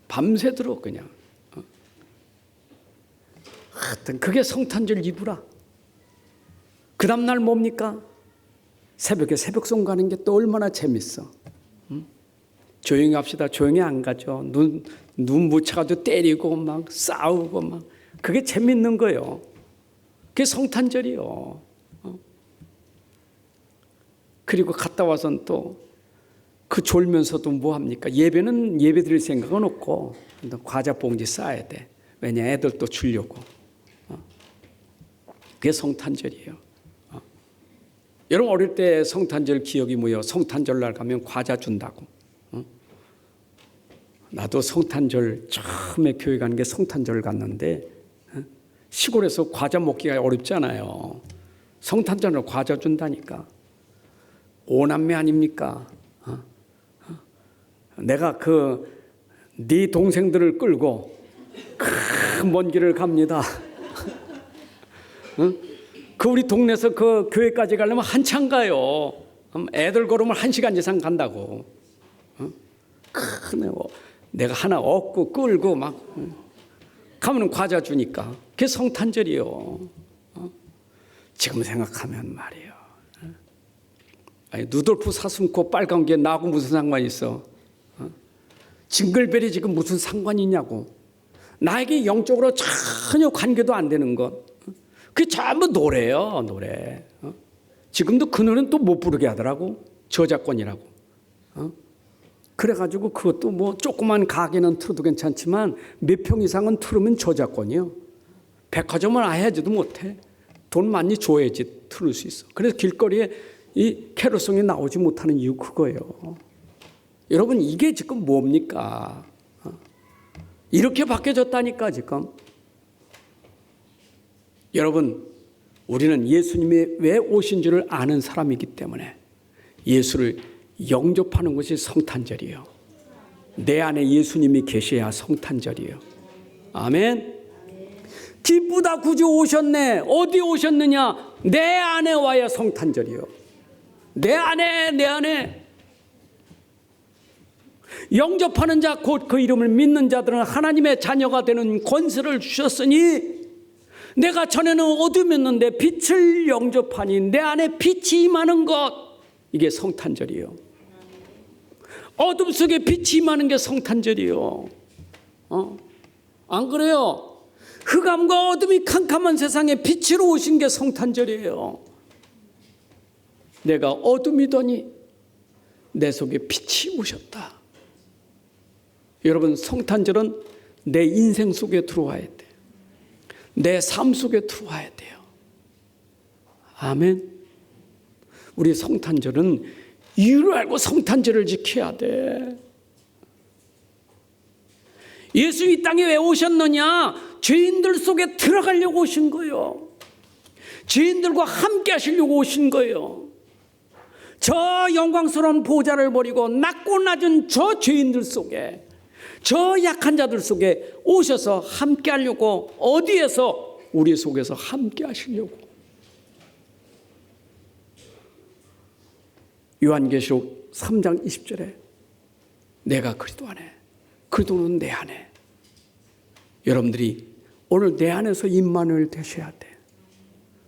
밤새도록 그냥. 하여튼 그게 성탄절 이브라. 그 다음날 뭡니까? 새벽에 새벽송 가는 게 또 얼마나 재밌어. 조용히 합시다. 조용히 안 가죠. 눈 묻혀가지고 때리고 막 싸우고 막 그게 재밌는 거예요. 그게 성탄절이요. 그리고 갔다 와서는 또 그 졸면서도 뭐 합니까? 예배는 예배 드릴 생각은 없고 과자 봉지 싸야 돼. 왜냐, 애들 또 주려고. 그게 성탄절이에요. 여러분 어릴 때 성탄절 기억이 뭐예요? 성탄절날 가면 과자 준다고. 나도 성탄절 처음에 교회 가는 게 성탄절 갔는데 시골에서 과자 먹기가 어렵잖아요. 성탄절날 과자 준다니까. 오남매 아닙니까? 내가 네 동생들을 끌고 큰 먼 길을 갑니다. 그 우리 동네에서 그 교회까지 가려면 한참 가요. 애들 걸으면 1시간 이상 간다고. 큰 내가 하나 얻고 끌고 막 가면 과자 주니까. 그게 성탄절이요. 지금 생각하면 말이에요. 아니, 누돌프 사슴코 빨간 게 나하고 무슨 상관이 있어? 징글벨이 지금 무슨 상관이 있냐고. 나에게 영적으로 전혀 관계도 안 되는 것. 그게 전부 노래예요, 노래. 지금도 그 노래는 또 못 부르게 하더라고. 저작권이라고. 그래가지고 그것도 뭐 조그만 가게는 틀어도 괜찮지만 몇 평 이상은 틀으면 저작권이요. 백화점은 아예 하지도 못해. 돈 많이 줘야지 틀을 수 있어. 그래서 길거리에 이 캐롤송이 나오지 못하는 이유 그거예요. 여러분 이게 지금 뭡니까? 이렇게 바뀌어졌다니까 지금. 여러분 우리는 예수님이 왜 오신 줄을 아는 사람이기 때문에 예수를 영접하는 것이 성탄절이에요. 내 안에 예수님이 계셔야 성탄절이에요. 아멘. 기쁘다 구주 오셨네. 어디 오셨느냐? 내 안에 와야 성탄절이에요. 내 안에. 영접하는 자 곧 그 이름을 믿는 자들은 하나님의 자녀가 되는 권세를 주셨으니 내가 전에는 어둠이었는데 빛을 영접하니 내 안에 빛이 임하는 것. 이게 성탄절이에요. 어둠 속에 빛이 임하는 게 성탄절이에요. 안 그래요? 흑암과 어둠이 캄캄한 세상에 빛으로 오신 게 성탄절이에요. 내가 어둠이더니 내 속에 빛이 오셨다. 여러분 성탄절은 내 인생 속에 들어와야 돼. 내 삶 속에 들어와야 돼요. 아멘. 우리 성탄절은 이유를 알고 성탄절을 지켜야 돼. 예수 이 땅에 왜 오셨느냐? 죄인들 속에 들어가려고 오신 거예요. 죄인들과 함께 하시려고 오신 거예요. 저 영광스러운 보좌를 버리고 낮고 낮은 저 죄인들 속에, 저 약한 자들 속에 오셔서 함께 하려고, 어디에서? 우리 속에서 함께 하시려고. 요한계시록 3장 20절에 내가 그리스도 안에, 그리스도는 내 안에. 여러분들이 오늘 내 안에서 임마누엘 되셔야 돼.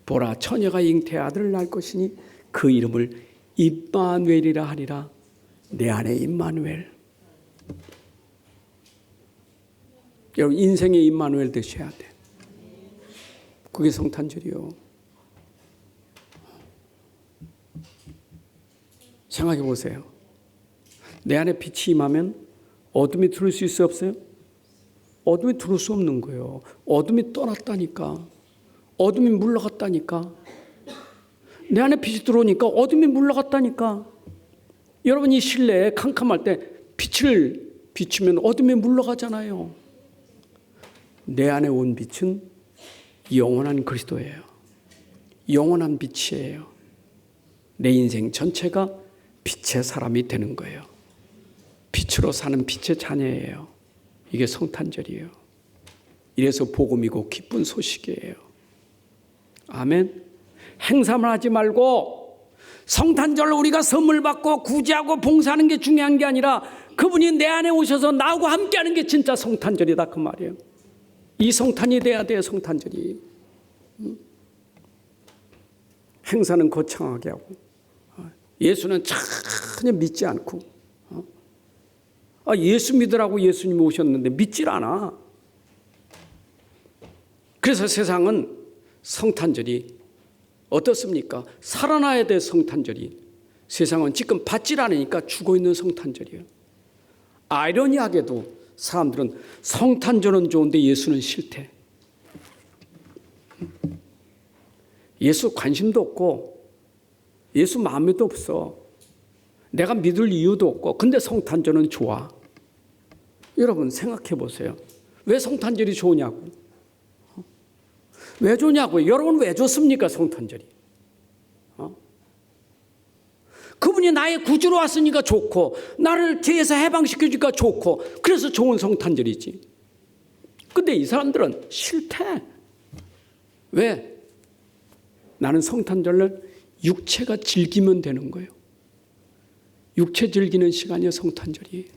보라 처녀가 잉태의 아들을 낳을 것이니 그 이름을 임마누엘이라 하리라. 내 안에 임마누엘. 여러분 인생의 임마누엘 되셔야 돼. 그게 성탄절이요. 생각해 보세요. 내 안에 빛이 임하면 어둠이 들어올 수 있어 없어요? 어둠이 들어올 수 없는 거예요. 어둠이 떠났다니까. 어둠이 물러갔다니까. 내 안에 빛이 들어오니까 어둠이 물러갔다니까. 여러분 이 실내에 캄캄할 때 빛을 비추면 어둠이 물러가잖아요. 내 안에 온 빛은 영원한 그리스도예요. 영원한 빛이에요. 내 인생 전체가 빛의 사람이 되는 거예요. 빛으로 사는 빛의 자녀예요. 이게 성탄절이에요. 이래서 복음이고 기쁜 소식이에요. 아멘. 행사만 하지 말고 성탄절 우리가 선물 받고 구제하고 봉사하는 게 중요한 게 아니라 그분이 내 안에 오셔서 나하고 함께하는 게 진짜 성탄절이다 그 말이에요. 이 성탄이 돼야 돼요. 성탄절이. 행사는 거창하게 하고 예수는 전혀 믿지 않고 예수 믿으라고 예수님이 오셨는데 믿질 않아. 그래서 세상은 성탄절이 어떻습니까? 살아나야 될 성탄절이 세상은 지금 받질 않으니까 죽어 있는 성탄절이에요. 아이러니하게도 사람들은 성탄절은 좋은데 예수는 싫대. 예수 관심도 없고 예수 마음에도 없어. 내가 믿을 이유도 없고 근데 성탄절은 좋아. 여러분 생각해 보세요. 왜 성탄절이 좋으냐고. 왜 좋냐고요. 여러분 왜 좋습니까 성탄절이. 그분이 나의 구주로 왔으니까 좋고 나를 죄에서 해방시켜주니까 좋고 그래서 좋은 성탄절이지. 근데 이 사람들은 싫대. 왜? 나는 성탄절을 육체가 즐기면 되는 거예요. 육체 즐기는 시간이요 성탄절이.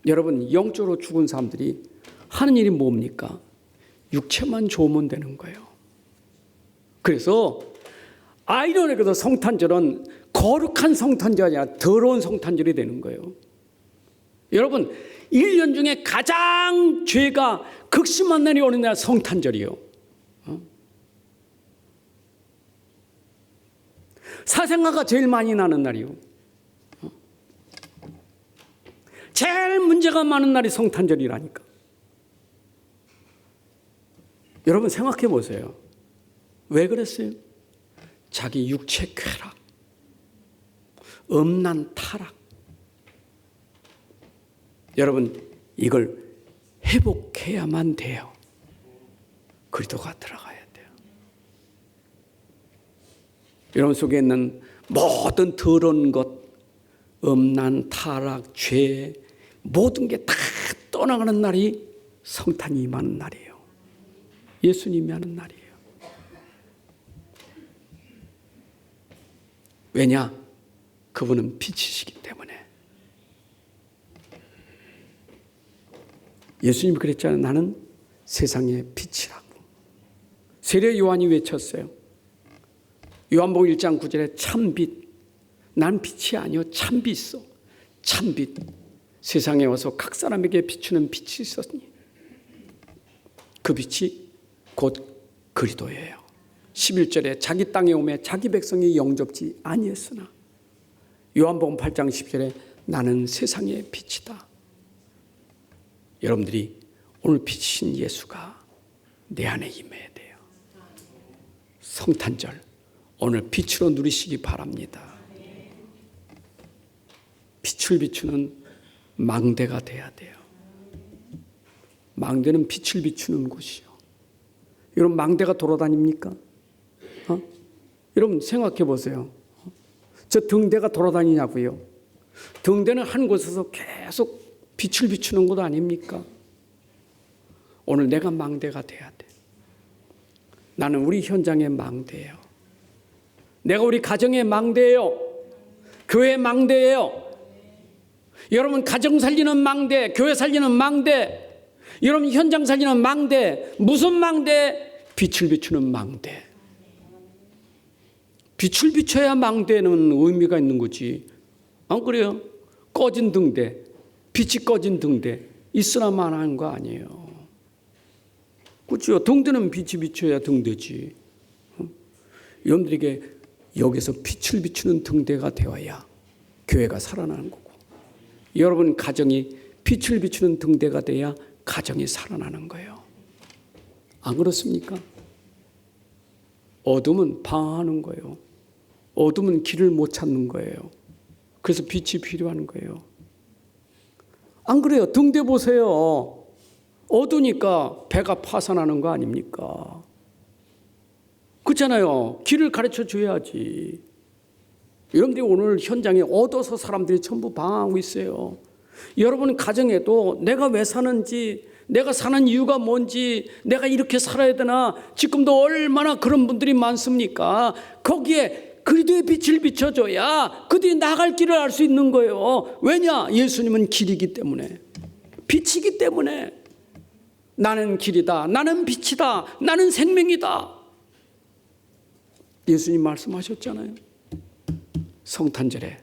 여러분 영적으로 죽은 사람들이 하는 일이 뭡니까? 육체만 좋으면 되는 거예요. 그래서 아이러니하게도 성탄절은 거룩한 성탄절이 아니라 더러운 성탄절이 되는 거예요. 여러분 1년 중에 가장 죄가 극심한 날이 오는 날 성탄절이요. 사생아가 제일 많이 나는 날이요. 제일 문제가 많은 날이 성탄절이라니까. 여러분 생각해 보세요. 왜 그랬어요? 자기 육체 쾌락, 음란 타락. 여러분 이걸 회복해야만 돼요. 그리스도가 들어가야 돼요. 여러분 속에 있는 모든 더러운 것, 음란, 타락, 죄 모든 게 다 떠나가는 날이 성탄이 임하는 날이에요. 예수님이 하는 날이에요. 왜냐? 그분은 빛이시기 때문에. 예수님이 그랬잖아요. 나는 세상의 빛이라고. 세례 요한이 외쳤어요. 요한복음 1장 9절에 참빛. 난 빛이 아니요 참빛이소. 참빛. 세상에 와서 각 사람에게 비추는 빛이 있었니. 그 빛이 곧 그리스도예요. 11절에 자기 땅에 오매 자기 백성이 영접지 아니했으나 요한복음 8장 10절에 나는 세상의 빛이다. 여러분들이 오늘 빛이신 예수가 내 안에 임해야 돼요. 성탄절 오늘 빛으로 누리시기 바랍니다. 빛을 비추는 망대가 돼야 돼요. 망대는 빛을 비추는 곳이요. 여러분 망대가 돌아다닙니까? 여러분 생각해 보세요. 저 등대가 돌아다니냐고요. 등대는 한 곳에서 계속 빛을 비추는 곳 아닙니까? 오늘 내가 망대가 돼야 돼. 나는 우리 현장의 망대예요. 내가 우리 가정의 망대예요. 교회 망대예요. 여러분 가정 살리는 망대, 교회 살리는 망대, 여러분 현장 살리는 망대. 무슨 망대? 빛을 비추는 망대. 빛을 비춰야 망대는 의미가 있는 거지. 안 그래요? 꺼진 등대, 빛이 꺼진 등대 있으나만 하는 거 아니에요. 그렇죠? 등대는 빛이 비춰야 등대지. 여러분들에게 여기서 빛을 비추는 등대가 되어야 교회가 살아나는 거고, 여러분 가정이 빛을 비추는 등대가 돼야 가정이 살아나는 거예요. 안 그렇습니까? 어둠은 방황하는 거예요. 어둠은 길을 못 찾는 거예요. 그래서 빛이 필요한 거예요. 안 그래요? 등대 보세요. 어두니까 배가 파산하는 거 아닙니까? 그렇잖아요. 길을 가르쳐 줘야지. 여러분들이 오늘 현장에 얻어서 사람들이 전부 방황하고 있어요. 여러분 가정에도 내가 왜 사는지, 내가 사는 이유가 뭔지, 내가 이렇게 살아야 되나, 지금도 얼마나 그런 분들이 많습니까? 거기에 그리스도의 빛을 비춰줘야 그들이 나갈 길을 알 수 있는 거예요. 왜냐? 예수님은 길이기 때문에, 빛이기 때문에. 나는 길이다, 나는 빛이다, 나는 생명이다. 예수님 말씀하셨잖아요. 성탄절에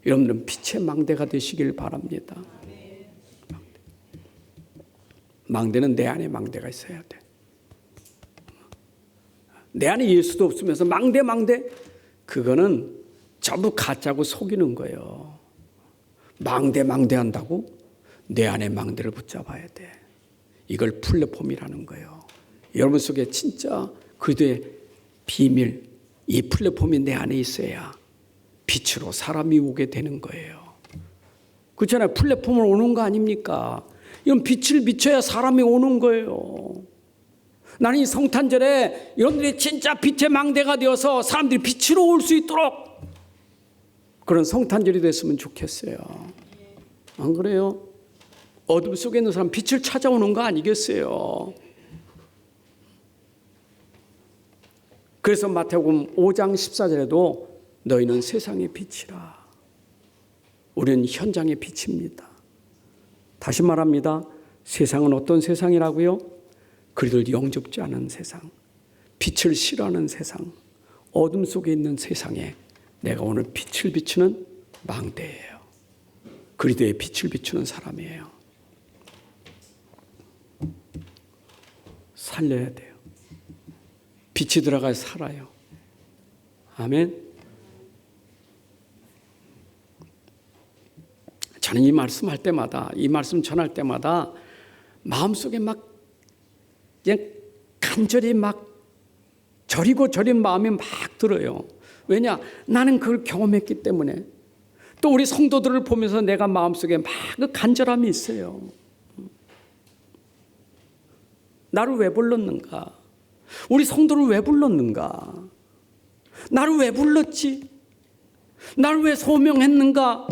여러분들은 빛의 망대가 되시길 바랍니다. 망대는 내 안에 망대가 있어야 돼. 내 안에 예수도 없으면서 망대 그거는 전부 가짜고 속이는 거예요. 망대 한다고 내 안에 망대를 붙잡아야 돼. 이걸 플랫폼이라는 거예요. 여러분 속에 진짜 그리스도의 비밀, 이 플랫폼이 내 안에 있어야 빛으로 사람이 오게 되는 거예요. 그렇잖아요. 플랫폼을 오는 거 아닙니까? 이런 빛을 비춰야 사람이 오는 거예요. 나는 이 성탄절에 여러분들이 진짜 빛의 망대가 되어서 사람들이 빛으로 올 수 있도록 그런 성탄절이 됐으면 좋겠어요. 안 그래요? 어둠 속에 있는 사람 빛을 찾아오는 거 아니겠어요? 그래서 마태복음 5장 14절에도 너희는 세상의 빛이라. 우리는 현장의 빛입니다. 다시 말합니다. 세상은 어떤 세상이라고요? 그리스도를 영접지 않은 세상, 빛을 싫어하는 세상, 어둠 속에 있는 세상에 내가 오늘 빛을 비추는 망대예요. 그리스도의 빛을 비추는 사람이에요. 살려야 돼요. 빛이 들어가야 살아요. 아멘. 저는 이 말씀할 때마다, 이 말씀 전할 때마다 마음속에 막 그냥 간절히 막 저리고 저린 마음이 막 들어요. 왜냐? 나는 그걸 경험했기 때문에. 또 우리 성도들을 보면서 내가 마음속에 막 그 간절함이 있어요. 나를 왜 불렀는가? 우리 성도를 왜 불렀는가? 나를 왜 불렀지? 나를 왜 소명했는가?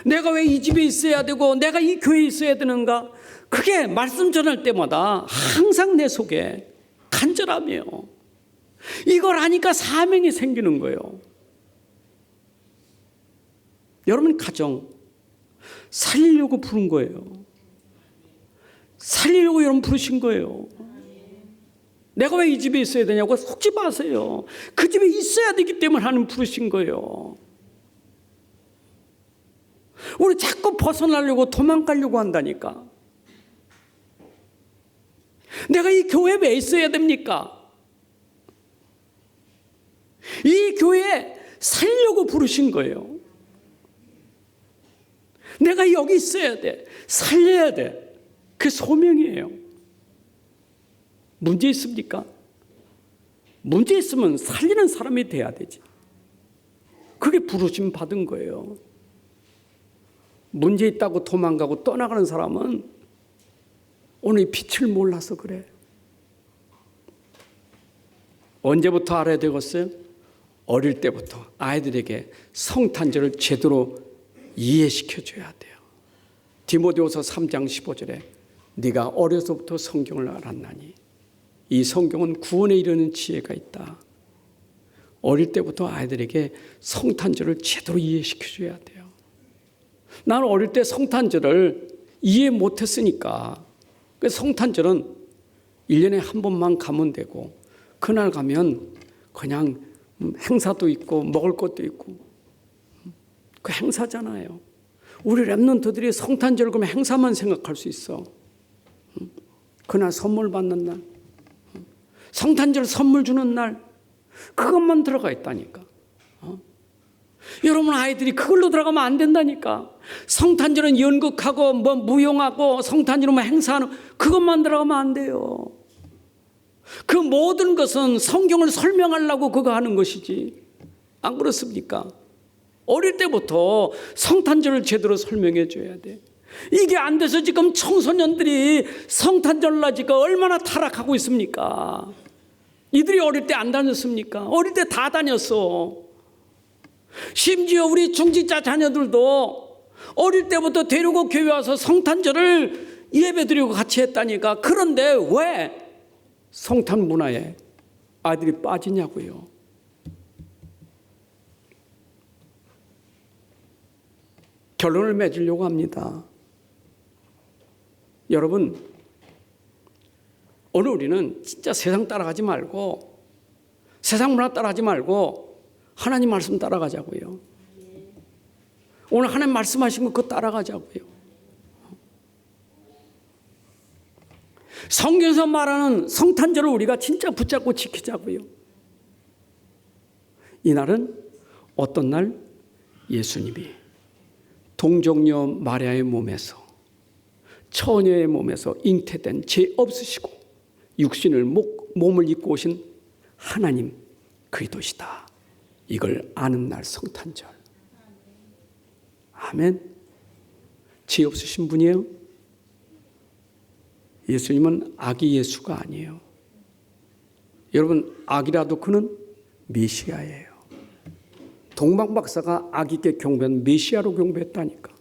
내가 왜 이 집에 있어야 되고 내가 이 교회에 있어야 되는가? 그게 말씀 전할 때마다 항상 내 속에 간절함이에요. 이걸 아니까 사명이 생기는 거예요. 여러분 가정 살리려고 부른 거예요. 살리려고 여러분 부르신 거예요. 내가 왜 이 집에 있어야 되냐고 속지 마세요. 그 집에 있어야 되기 때문에 하나님 부르신 거예요. 우리 자꾸 벗어나려고 도망가려고 한다니까. 내가 이 교회에 왜 있어야 됩니까? 이 교회에 살려고 부르신 거예요. 내가 여기 있어야 돼. 살려야 돼. 그 소명이에요. 문제 있습니까? 문제 있으면 살리는 사람이 돼야 되지. 그게 부르심 받은 거예요. 문제 있다고 도망가고 떠나가는 사람은 오늘 이 빛을 몰라서 그래. 언제부터 알아야 되겠어요? 어릴 때부터 아이들에게 성탄절을 제대로 이해시켜줘야 돼요. 디모데후서 3장 15절에 네가 어려서부터 성경을 알았나니 이 성경은 구원에 이르는 지혜가 있다. 어릴 때부터 아이들에게 성탄절을 제대로 이해시켜줘야 돼요. 나는 어릴 때 성탄절을 이해 못했으니까 성탄절은 1년에 한 번만 가면 되고 그날 가면 그냥 행사도 있고 먹을 것도 있고 그 행사잖아요. 우리 랩런트들이 성탄절 그러면 행사만 생각할 수 있어. 그날 선물 받는 날, 성탄절 선물 주는 날, 그것만 들어가 있다니까. 여러분 아이들이 그걸로 들어가면 안 된다니까. 성탄절은 연극하고 뭐 무용하고 성탄절은 뭐 행사하는 그것만 들어가면 안 돼요. 그 모든 것은 성경을 설명하려고 그거 하는 것이지. 안 그렇습니까? 어릴 때부터 성탄절을 제대로 설명해 줘야 돼. 이게 안 돼서 지금 청소년들이 성탄절날 지금 얼마나 타락하고 있습니까? 이들이 어릴 때 안 다녔습니까? 어릴 때 다 다녔어. 심지어 우리 중직자 자녀들도 어릴 때부터 데리고 교회 와서 성탄절을 예배드리고 같이 했다니까. 그런데 왜 성탄 문화에 아이들이 빠지냐고요. 결론을 맺으려고 합니다. 여러분, 오늘 우리는 진짜 세상 따라가지 말고, 세상 문화 따라가지 말고 하나님 말씀 따라가자고요. 오늘 하나님 말씀하신 거 그거 따라가자고요. 성경에서 말하는 성탄절을 우리가 진짜 붙잡고 지키자고요. 이날은 어떤 날? 예수님이 동정녀 마리아의 몸에서, 처녀의 몸에서 잉태된 죄 없으시고 육신을 몸을 입고 오신 하나님 그리스도시다. 이걸 아는 날 성탄절. 아멘. 죄 없으신 분이에요. 예수님은 아기 예수가 아니에요. 여러분, 아기라도 그는 메시아예요. 동방 박사가 아기께 경배한 메시아로 경배했다니까.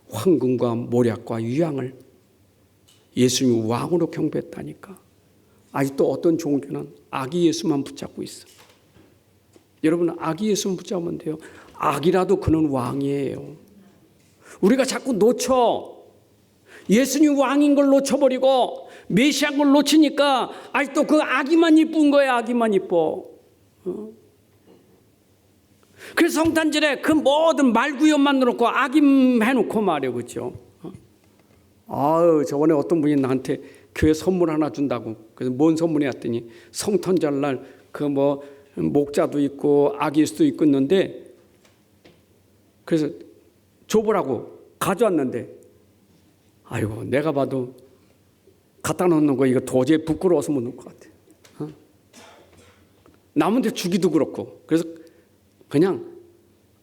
황금과 모략과 유향을 예수님 왕으로 경배했다니까. 아직도 어떤 종교는 아기 예수만 붙잡고 있어. 여러분, 아기 예수만 붙잡으면 돼요. 아기라도 그는 왕이에요. 우리가 자꾸 놓쳐. 예수님 왕인 걸 놓쳐버리고 메시아인 걸 놓치니까 아직도 그 아기만 이쁜 거예요. 아기만 이뻐. 그래서 성탄절에 그 모든 말구연 놓고 아김 해놓고 말이에요. 그렇죠? 아유, 저번에 어떤 분이 나한테 교회 선물 하나 준다고. 그래서 뭔 선물이 왔더니 성탄절날 그 뭐 목자도 있고 아기 예수도 있고 있는데, 그래서 줘보라고 가져왔는데, 아이고, 내가 봐도 갖다 놓는 거 이거 도저히 부끄러워서 못 놓을 것 같아. 남한테 주기도 그렇고. 그래서 그냥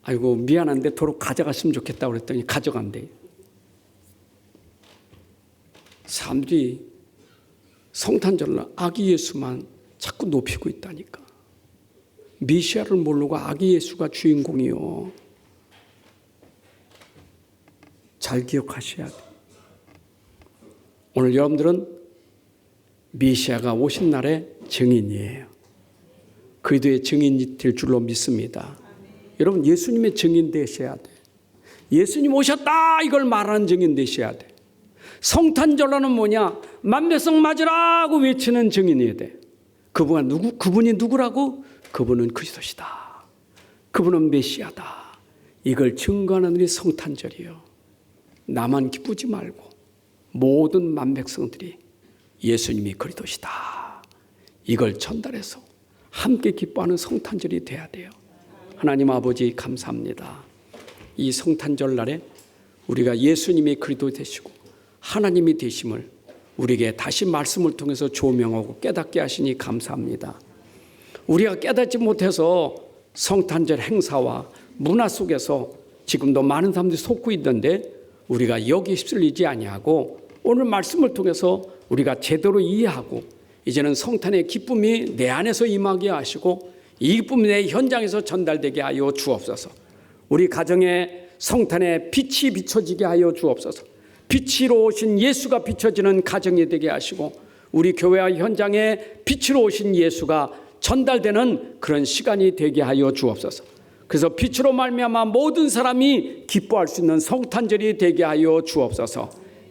아이고 미안한데 도로 가져갔으면 좋겠다고 그랬더니 가져간대. 사람들이 성탄절날 아기 예수만 자꾸 높이고 있다니까. 메시아를 모르고 아기 예수가 주인공이요. 잘 기억하셔야 돼. 오늘 여러분들은 메시아가 오신 날의 증인이에요. 그리스도의 증인이 될 줄로 믿습니다. 여러분, 예수님의 증인 되셔야 돼. 예수님 오셨다 이걸 말하는 증인 되셔야 돼. 성탄절로는 뭐냐? 만백성 맞으라고 외치는 증인이어야 돼. 그분이 누구라고? 그분은 그리스도시다. 그분은 메시아다. 이걸 증거하는 우리 성탄절이요. 나만 기쁘지 말고 모든 만백성들이 예수님이 그리스도시다. 이걸 전달해서 함께 기뻐하는 성탄절이 돼야 돼요. 하나님 아버지 감사합니다. 이 성탄절 날에 우리가 예수님이 그리스도 되시고 하나님이 되심을 우리에게 다시 말씀을 통해서 조명하고 깨닫게 하시니 감사합니다. 우리가 깨닫지 못해서 성탄절 행사와 문화 속에서 지금도 많은 사람들이 속고 있는데 우리가 여기 휩쓸리지 아니하고 오늘 말씀을 통해서 우리가 제대로 이해하고 이제는 성탄의 기쁨이 내 안에서 임하게 하시고 이 기쁨이 내 현장에서 전달되게 하여 주옵소서. 우리 가정에 성탄의 빛이 비춰지게 하여 주옵소서. 빛으로 오신 예수가 비춰지는 가정이 되게 하시고 우리 교회와 현장에 빛으로 오신 예수가 전달되는 그런 시간이 되게 하여 주옵소서. 그래서 빛으로 말미암아 모든 사람이 기뻐할 수 있는 성탄절이 되게 하여 주옵소서.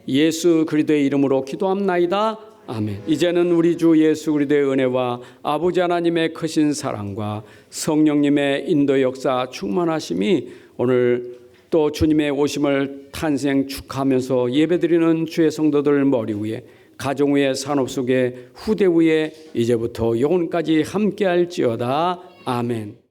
예수 그리스도의 이름으로 기도합나이다. 아멘. 이제는 우리 주 예수 그리스도의 은혜와 아버지 하나님의 크신 사랑과 성령님의 인도 역사 충만하심이 오늘 또 주님의 오심을 탄생 축하하면서 예배드리는 주의 성도들 머리 위에 가정 위에 산업 속에 후대 위에 이제부터 영혼까지 함께할지어다. 아멘.